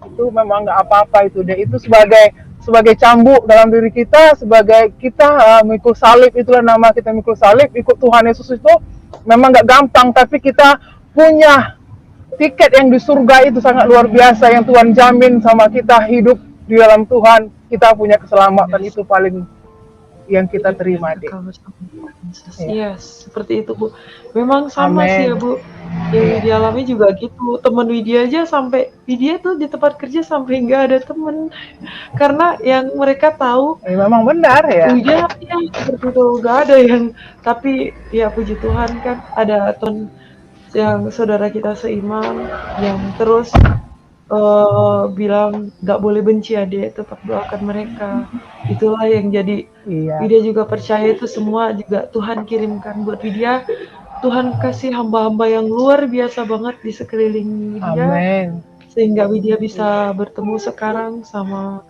Itu memang nggak apa-apa itu deh. Itu sebagai cambuk dalam diri kita, sebagai kita mikul salib, itulah nama kita, mikul salib, ikut Tuhan Yesus itu memang nggak gampang, tapi kita punya tiket yang di surga itu sangat luar biasa yang Tuhan jamin sama kita. Hidup di dalam Tuhan, kita punya keselamatan, itu paling yang kita terima deh. Yes, seperti itu Bu. Memang sama sih ya Bu. Yang dialami juga gitu. Teman Widya aja sampai Widya tuh di tempat kerja sampai nggak ada temen. Karena yang mereka tahu. Memang benar ya. Widya ya seperti itu nggak ada yang. Tapi ya puji Tuhan kan ada Tuhan yang saudara kita seiman, yang terus bilang nggak boleh benci adik, tetap doakan mereka. Itulah yang jadi Iya. Widya juga percaya itu semua juga Tuhan kirimkan buat Widya. Tuhan kasih hamba-hamba yang luar biasa banget di sekeliling Widya, Amin. sehingga Widya bisa bertemu sekarang sama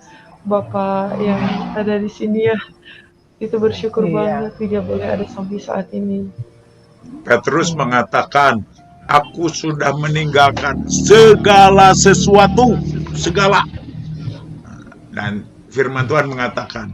Bapak yang ada di sini ya. Itu bersyukur Iya. banget Widya boleh ada sampai saat ini. Petrus mengatakan, aku sudah meninggalkan segala sesuatu, segala. Dan firman Tuhan mengatakan,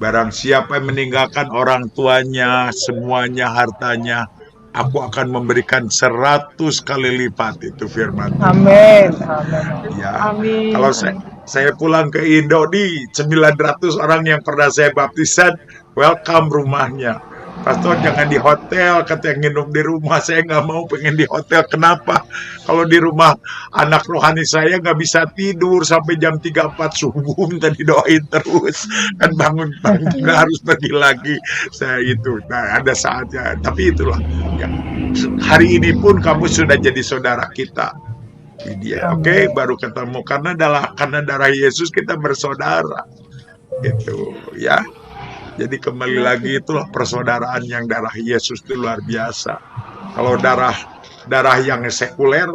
barang siapa yang meninggalkan orang tuanya, semuanya, hartanya, aku akan memberikan 100 kali lipat. Itu firman Tuhan. Amin. Amin. Ya, Amin. kalau saya pulang ke Indo nih, 900 orang yang pernah saya baptisan, welcome rumahnya. Pastor jangan di hotel, katanya nginum di rumah. Saya nggak mau, pengen di hotel. Kenapa? Kalau di rumah anak rohani saya nggak bisa tidur sampai jam 3-4 subuh, minta didoain terus. Kan bangun nggak harus pergi lagi. Saya itu, nah ada saatnya. Tapi itulah, ya. Hari ini pun kamu sudah jadi saudara kita. Dia, oke, baru ketemu karena darah Yesus kita bersaudara. Itu, ya. Jadi kembali lagi itulah persaudaraan yang darah Yesus itu luar biasa. Kalau darah yang sekuler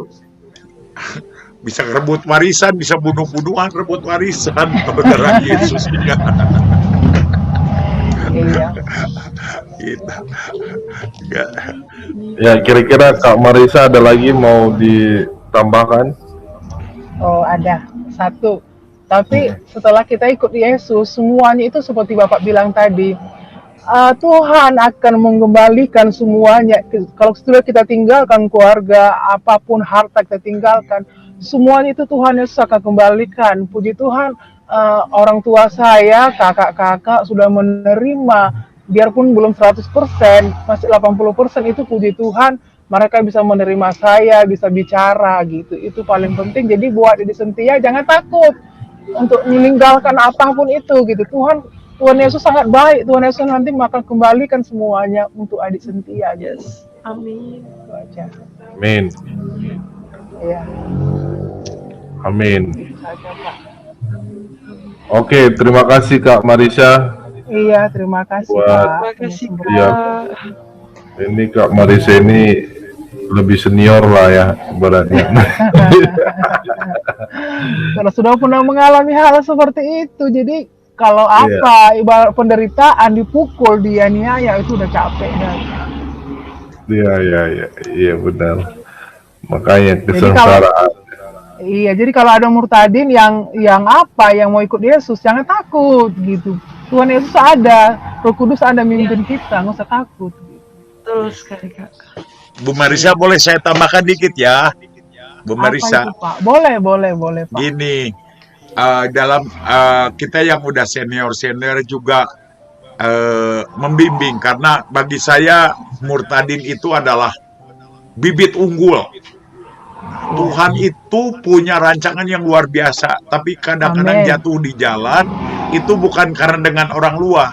bisa rebut warisan, bisa bunuh-bunuhan, rebut warisan. Kalau darah Yesus enggak. Iya. Gitu. Enggak. Ya, kira-kira Kak Marisa ada lagi mau ditambahkan? Oh, ada satu. Tapi setelah kita ikut Yesus, semuanya itu seperti Bapak bilang tadi, Tuhan akan mengembalikan semuanya. Kalau sudah kita tinggalkan keluarga, apapun harta kita tinggalkan, semuanya itu Tuhan Yesus akan kembalikan. Puji Tuhan, orang tua saya, kakak-kakak sudah menerima, biarpun belum 100%, masih 80% itu puji Tuhan, mereka bisa menerima saya, bisa bicara gitu. Itu paling penting. Jadi buat Dede Sentia jangan takut untuk meninggalkan apapun itu gitu. Tuhan Yesus sangat baik. Tuhan Yesus nanti akan kembalikan semuanya untuk adik Sentia. Yes. Amin. Itu aja. Amin. Iya. Amin. Itu saja, Pak. Oke, terima kasih Kak Marisa. Iya, terima kasih, Buat- Pak. Terima kasih Kak. Iya. Ini Kak Marisa ini lebih senior lah ya ibaratnya. Karena sudah pernah mengalami hal seperti itu. Jadi kalau apa ibarat penderitaan, dipukul, dianiaya, itu udah capek dah. Iya benar. Makanya Jadi kesengsaraan. Iya, jadi kalau ada murtadin yang mau ikut Yesus, jangan takut gitu. Tuhan Yesus ada, Roh Kudus ada mimpin kita, nggak usah takut. Betul sekali Kak. Bu Marisa boleh saya tambahkan dikit ya, Bu Marisa. Apa itu, Pak? Boleh, Pak. Gini, dalam kita yang udah senior juga membimbing, karena bagi saya murtadin itu adalah bibit unggul. Tuhan itu punya rancangan yang luar biasa, tapi kadang-kadang Amin. jatuh di jalan itu bukan karena dengan orang luar,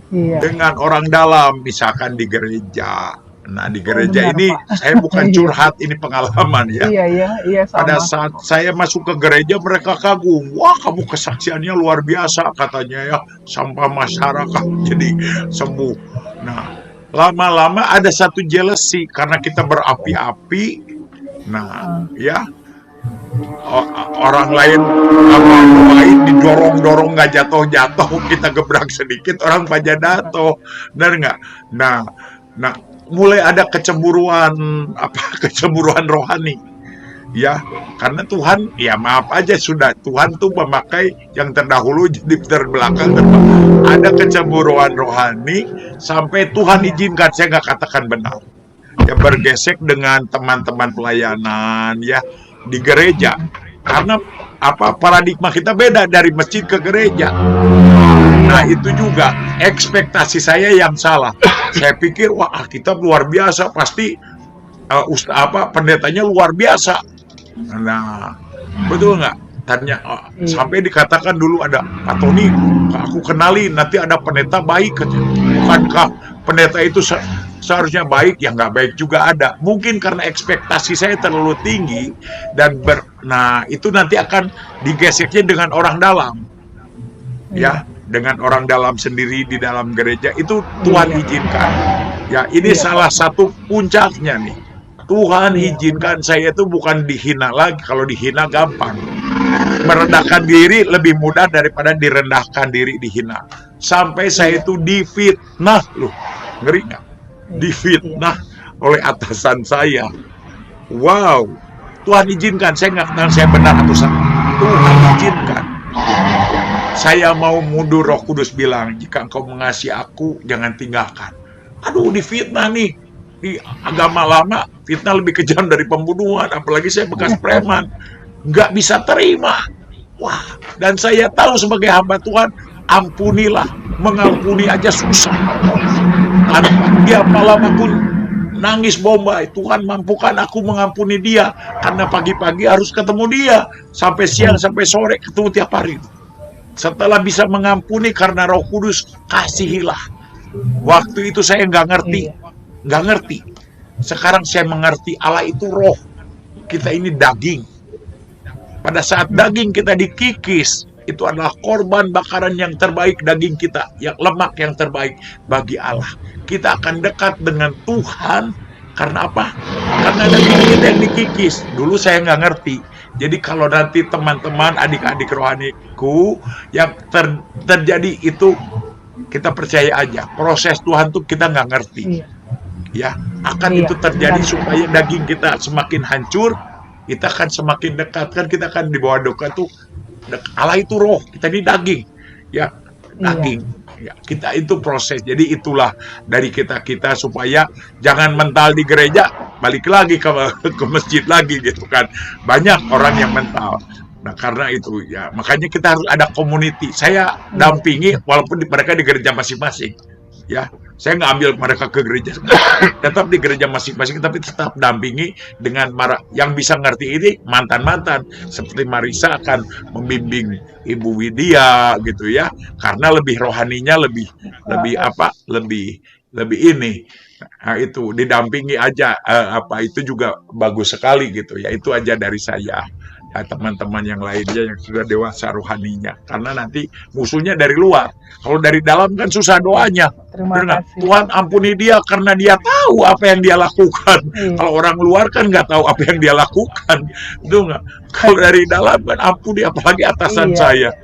Iya. dengan orang dalam, misalkan di gereja. Nah, di gereja benar, ini Pak. saya bukan curhat, ini pengalaman ya. Iya, sama. Pada saat saya masuk ke gereja, mereka kagum. Wah, kamu kesaksiannya luar biasa, katanya ya. Sampah masyarakat jadi sembuh. Nah, lama-lama ada satu jealousy karena kita berapi-api. Nah, ya. Orang lain didorong-dorong nggak jatuh-jatuh, kita gebrak sedikit orang pada jatuh. Benar nggak? Nah, mulai ada kecemburuan rohani. Ya, karena Tuhan, ya maaf aja sudah, Tuhan tuh memakai yang terdahulu jadi terbelakang. Ada kecemburuan rohani sampai Tuhan izinkan, saya nggak katakan benar. Ya bergesek dengan teman-teman pelayanan ya di gereja. Karena paradigma kita beda dari masjid ke gereja. Nah, itu juga ekspektasi saya yang salah. Saya pikir wah, kita luar biasa, pasti pendetanya luar biasa. Nah, betul nggak? Tanya sampai dikatakan dulu ada Pak Tony, aku kenalin nanti ada pendeta baik, bukankah pendeta itu seharusnya baik, ya nggak baik juga ada. Mungkin karena ekspektasi saya terlalu tinggi dan nah itu nanti akan digeseknya dengan orang dalam, ya, dengan orang dalam sendiri di dalam gereja itu Tuhan izinkan. Ya, ini salah satu puncaknya nih. Tuhan izinkan saya itu bukan dihina lagi. Kalau dihina gampang. Merendahkan diri lebih mudah daripada direndahkan diri dihina. Sampai saya itu difitnah loh. Ngeri nggak? Difitnah oleh atasan saya. Wow. Tuhan izinkan. Saya nggak kenal saya benar atau salah. Tuhan izinkan. Saya mau mundur, Roh Kudus bilang, jika engkau mengasihi aku, jangan tinggalkan. Aduh, difitnah nih. Di agama lama, fitnah lebih kejam dari pembunuhan. Apalagi saya bekas preman. Nggak bisa terima. Wah, dan saya tahu sebagai hamba Tuhan, ampunilah. Mengampuni aja susah. Dia malam aku nangis bombay. Tuhan mampukan aku mengampuni dia. Karena pagi-pagi harus ketemu dia. Sampai siang, sampai sore, ketemu tiap hari. Setelah bisa mengampuni karena Roh Kudus, kasihilah. Waktu itu saya nggak ngerti. Sekarang saya mengerti, Allah itu roh. Kita ini daging. Pada saat daging kita dikikis, itu adalah korban bakaran yang terbaik daging kita, yang lemak yang terbaik bagi Allah. Kita akan dekat dengan Tuhan. Karena apa? Karena daging kita yang dikikis. Dulu saya nggak ngerti. Jadi kalau nanti teman-teman, adik-adik rohaniku yang terjadi itu, kita percaya aja. Proses Tuhan tuh kita nggak ngerti. Ya, akan itu terjadi supaya daging kita semakin hancur, kita akan semakin dekat. Kan kita akan di bawah dekat tuh. Allah itu roh, kita ini daging. Ya, daging. Ya, kita itu proses. Jadi itulah dari kita supaya jangan mental di gereja, balik lagi ke masjid lagi gitu kan. Banyak orang yang mental. Nah, karena itu ya, makanya kita harus ada community. Saya dampingi walaupun mereka di gereja masing-masing. Ya, saya nggak ambil mereka ke gereja, tetap di gereja masing-masing, tapi tetap dampingi dengan yang bisa ngerti ini mantan-mantan seperti Marisa akan membimbing Ibu Widya gitu ya, karena lebih rohaninya lebih ini. Nah, itu didampingi aja itu juga bagus sekali gitu ya. Itu aja dari saya. Teman-teman yang lainnya yang sudah dewasa rohaninya, karena nanti musuhnya dari luar. Kalau dari dalam kan susah doanya. Tuhan ampuni dia karena dia tahu apa yang dia lakukan. Kalau orang luar kan nggak tahu apa yang dia lakukan, itu nggak. Kalau dari dalam kan ampuni, apalagi atasan saya.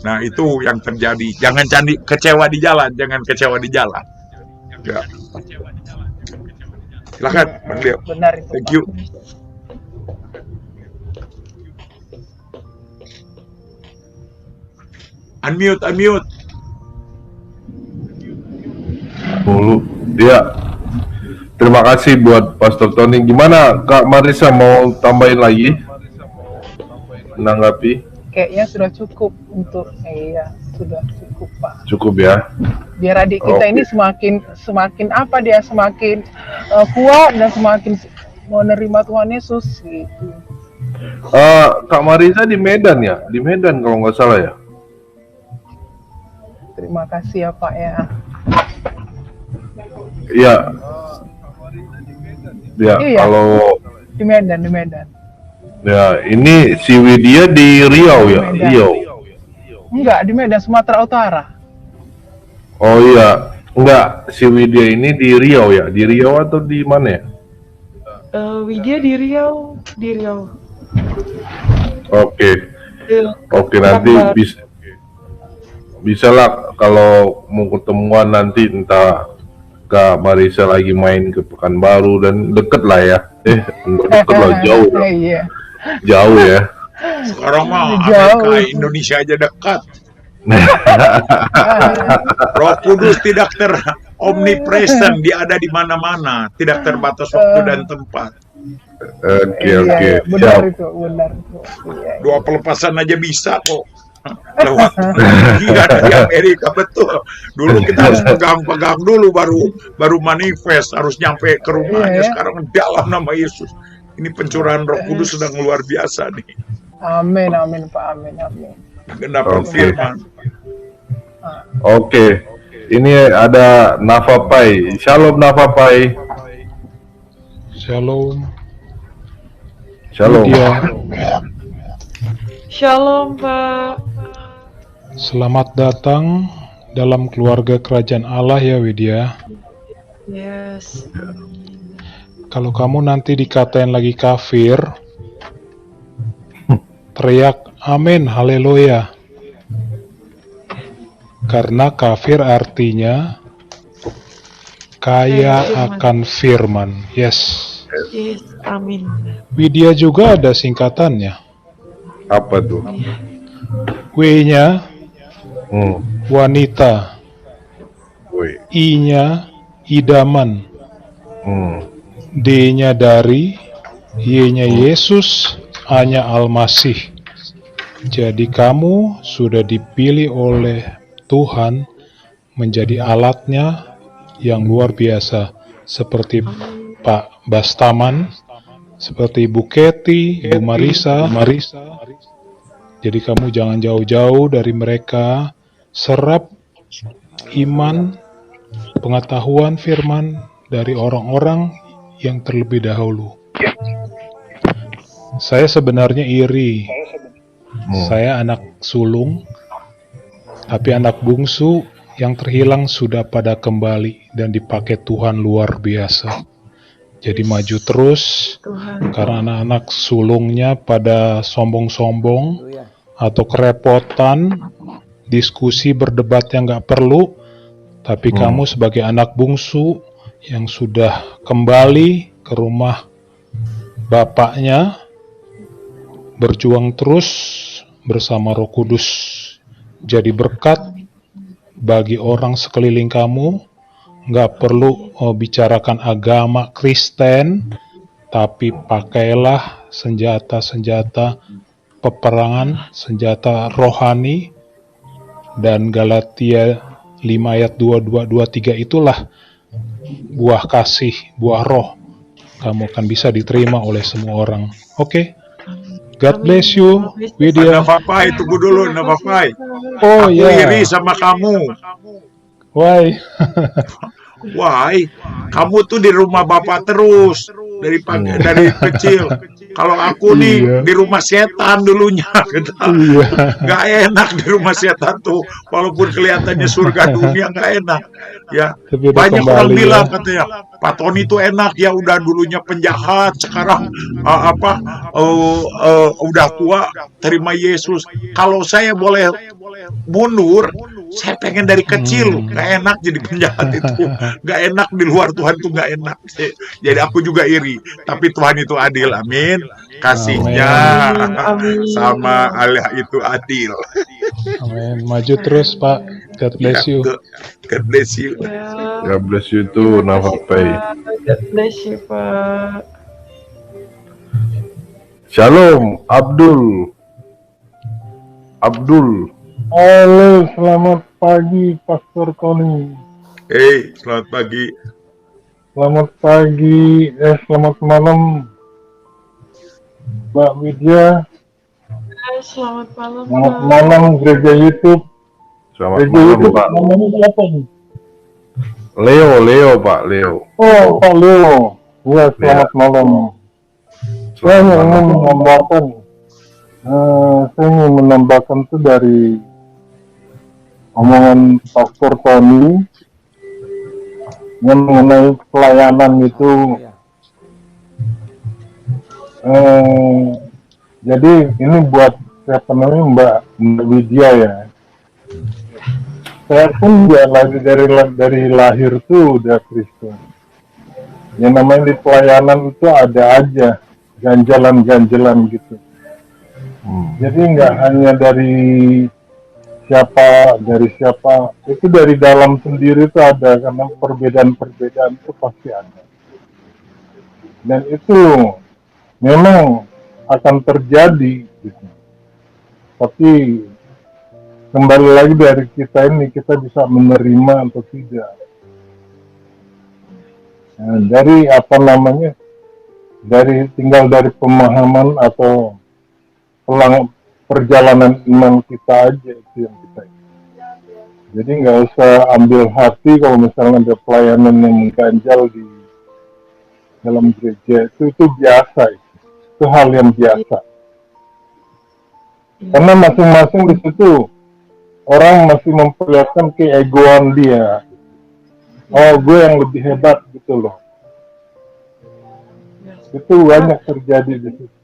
Nah, itu yang terjadi. Jangan kecewa di jalan, jangan kecewa di jalan. Ya. Silakan, Bang Leo. Benar itu. Thank you. Unmute. Dulu ya. Terima kasih buat Pastor Tony. Gimana Kak Marisa, mau tambahin lagi? Menanggapi? Kayaknya sudah cukup untuk sudah cukup Pak. Cukup ya. Biar adik kita ini semakin kuat dan semakin mau nerima Tuhan Yesus gitu. Kak Marisa di Medan ya? Di Medan kalau nggak salah ya? Terima kasih ya Pak ya. Iya. Ya, kalau di Medan. Ya, ini si Widya di Riau ya? Riau. Enggak, di Medan, Sumatera Utara. Oh iya, enggak, si Widya ini di Riau ya? Di Riau atau di mana ya? Widya di Riau. Oke, nanti bisa lah kalau mau ketemuan nanti, entah Kak Marisa lagi main ke Pekanbaru, dan deket lah ya. Deket lah, jauh ya. Iya. Jauh ya. Sekarang mah Amerika Indonesia aja dekat. Roh Kudus tidak omnipresent, dia ada di mana-mana, tidak terbatas waktu dan tempat. Oke. Benar itu. Doa pelepasan aja bisa kok. Lewat dia ada di Amerika, betul. Dulu kita harus pegang dulu baru manifest, harus nyampe ke rumahnya. Sekarang dalam nama Yesus. Ini pencurahan Roh Kudus sedang luar biasa nih. Amin Pak, amin. Gendapan firman. Oke. ini ada Nafapai. Shalom Nafapai. Shalom, Shalom. Widya. Shalom, Pak. Selamat datang dalam keluarga kerajaan Allah ya, Widya. Yes. Kalau kamu nanti dikatain lagi kafir, teriak amin, haleluya. Karena kafir artinya kaya akan firman. Yes. Yes, amin. Widya juga ada singkatannya. Apa tuh? W-nya wanita, Woi. I-nya idaman, D-nya dari, Y-nya Yesus, A-nya Almasih. Jadi kamu sudah dipilih oleh Tuhan menjadi alatnya yang luar biasa. Seperti Pak Bastaman, seperti Ibu Keti, Ibu Marisa. Jadi kamu jangan jauh-jauh dari mereka. Serap iman, pengetahuan firman dari orang-orang yang terlebih dahulu. Saya sebenarnya iri. Saya anak sulung, tapi anak bungsu yang terhilang sudah pada kembali dan dipakai Tuhan luar biasa. Jadi maju terus, Tuhan. karena anak-anak sulungnya pada sombong-sombong atau kerepotan, diskusi berdebat yang gak perlu. Tapi kamu sebagai anak bungsu yang sudah kembali ke rumah bapaknya, berjuang terus bersama Roh Kudus, jadi berkat bagi orang sekeliling kamu. Nggak perlu bicarakan agama Kristen, tapi pakailah senjata-senjata peperangan, senjata rohani, dan Galatia 5 ayat 22-23 itulah buah kasih, buah roh. Kamu akan bisa diterima oleh semua orang. Oke? God bless you, Widya. Nafapai, tunggu dulu Nafapai. Oh Aku ya, iri sama kamu. why? Why? Kamu tuh di rumah bapak terus dari kecil. Kalau aku nih Iya. di rumah setan dulunya, gitu. Iya. Nggak enak di rumah setan tuh, walaupun kelihatannya surga dunia nggak enak. Ya, Tapi udah banyak orang kembali bilang ya. katanya Pak Tony itu enak ya, udah dulunya penjahat, sekarang udah tua terima Yesus. Kalau saya boleh mundur, saya pengen dari kecil. Nggak enak jadi penjahat itu, nggak enak di luar Tuhan tuh nggak enak. Jadi aku juga iri, tapi Tuhan itu adil, amin. Kasihnya Amin. sama Allah itu adil. Amin. Maju terus, Pak. God bless you. God bless you. Ya. God bless you too, Nafapai. God bless you, Pak. Shalom, Abdul. Halo, selamat pagi Pastor Tony. Hey, selamat pagi. Selamat pagi, selamat malam Mbak Widya. Selamat malam, Selamat Pak. malam Gereja YouTube. Selamat Gereja malam, YouTube Pak. namanya siapa nih? Leo, Pak Leo. Oh, Pak Leo. Ya, selamat malam. Saya Selamat ingin malam. menambahkan, tuh dari omongan Pastor Tony yang mengenai pelayanan itu. Jadi ini buat siapa namanya Mbak Widya ya. Saya pun juga lagi dari lahir tuh udah Kristen. Yang namanya di pelayanan itu ada aja ganjalan-ganjalan gitu. Jadi nggak hanya dari siapa, itu dari dalam sendiri itu ada, karena perbedaan-perbedaan itu pasti ada. Dan itu memang akan terjadi gitu. Tapi kembali lagi dari kita ini, kita bisa menerima atau tidak. Nah, dari tinggal dari pemahaman atau perjalanan iman kita aja, itu yang kita Jadi nggak usah ambil hati kalau misalnya ada pelayanan yang mengganjal di dalam gereja, itu biasa, itu hal yang biasa. Karena masing-masing di situ orang masih memperlihatkan keegoan dia. Oh, gue yang lebih hebat gitu loh. Itu banyak terjadi di situ.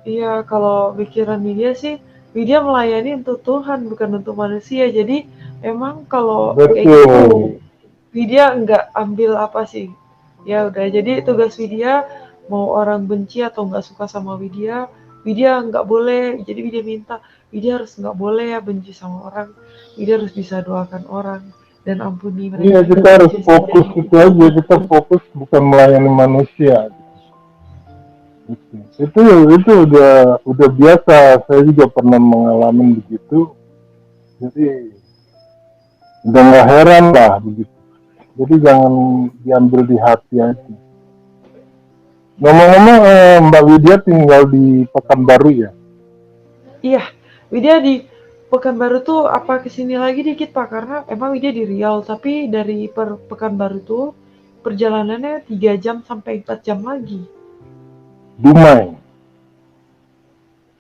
Iya, kalau pikiran Widya sih, Widya melayani untuk Tuhan bukan untuk manusia. Jadi emang kalau kayak gitu, Betul. Widya nggak ambil apa sih. Ya udah, jadi tugas Widya mau orang benci atau nggak suka sama Widya, Widya nggak boleh. Jadi Widya minta, Widya harus nggak boleh ya benci sama orang. Widya harus bisa doakan orang dan ampuni mereka. Iya, kita harus fokus itu aja. Kita fokus bukan melayani manusia. Itu udah biasa. Saya juga pernah mengalami begitu. Jadi udah nggak heran lah begitu. Jadi jangan diambil di hati aja. Ngomong-ngomong, Mbak Widya tinggal di Pekanbaru ya? Iya, Widya di Pekanbaru tuh apa kesini lagi dikit Pak, karena emang Widya di Riau, tapi dari Pekanbaru tuh perjalanannya 3 jam sampai 4 jam lagi. Dumai.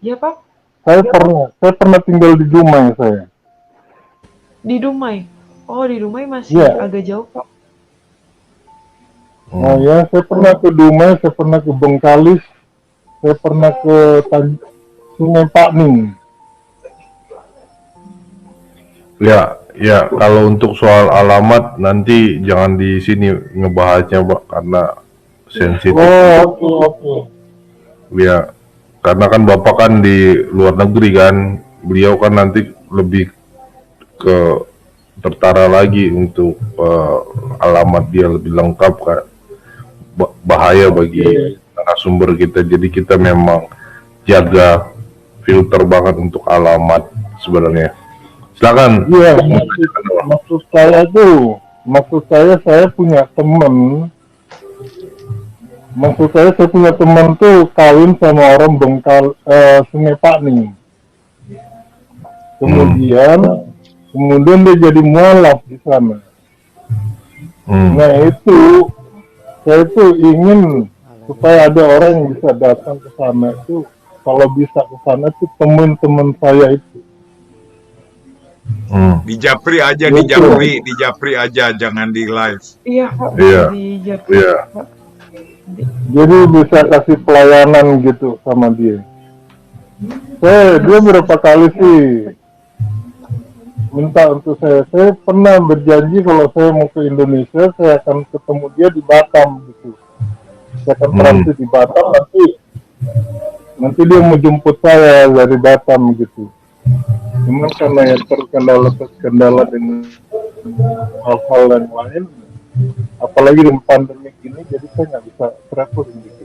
Ya Pak? Saya pernah tinggal di Dumai saya. Di Dumai? Oh, di Dumai masih Iya. agak jauh Pak. Oh ya, saya pernah ke Dumai, saya pernah ke Bengkalis, saya pernah ke Sungai Pakning. Ya, kalau untuk soal alamat nanti jangan di sini ngebahasnya, Pak, karena sensitif. Oh, oke. Ya, karena kan Bapak kan di luar negeri kan, beliau kan nanti lebih ke tertara lagi untuk alamat dia lebih lengkap kan. Bahaya bagi narasumber kita, jadi kita memang jaga filter banget untuk alamat sebenarnya. Silakan. Iya, maksud saya punya teman. Maksud saya punya teman tuh kawin sama orang Sungai Pakning. Kemudian dia jadi mualaf di sana. Nah itu, saya tuh ingin supaya ada orang yang bisa datang ke sana itu, kalau bisa ke sana tuh teman-teman saya itu. Di Japri aja, di Japri aja, jangan di live. Iya Pak, Iya. di Japri. Iya. Pak. Jadi bisa kasih pelayanan gitu sama dia. Dia berapa kali sih minta untuk saya. Saya pernah berjanji kalau saya mau ke Indonesia, saya akan ketemu dia di Batam gitu. Saya akan transit di Batam, nanti dia mau jemput saya dari Batam gitu. Cuman karena yang terkendala dengan hal-hal yang lain, apalagi dengan pandemi ini, jadi saya nggak bisa traveling gitu.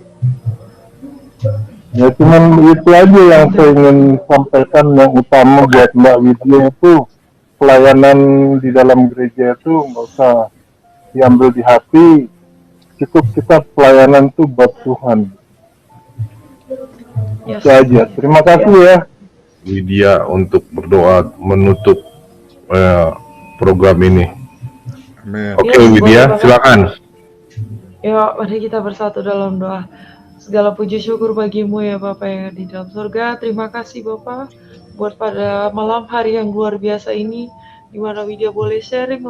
Ya cuman itu aja yang saya ingin sampaikan, yang utama buat Mbak Widya itu, pelayanan di dalam gereja itu nggak usah diambil di hati, cukup kita pelayanan itu buat Tuhan. Itu aja. Terima kasih ya Widya untuk berdoa menutup program ini. Amin. Oke, Widya, silakan. Ya, mari kita bersatu dalam doa. Segala puji syukur bagimu ya Bapak yang ada di dalam surga. Terima kasih Bapak buat pada malam hari yang luar biasa ini, di mana Widya boleh sharing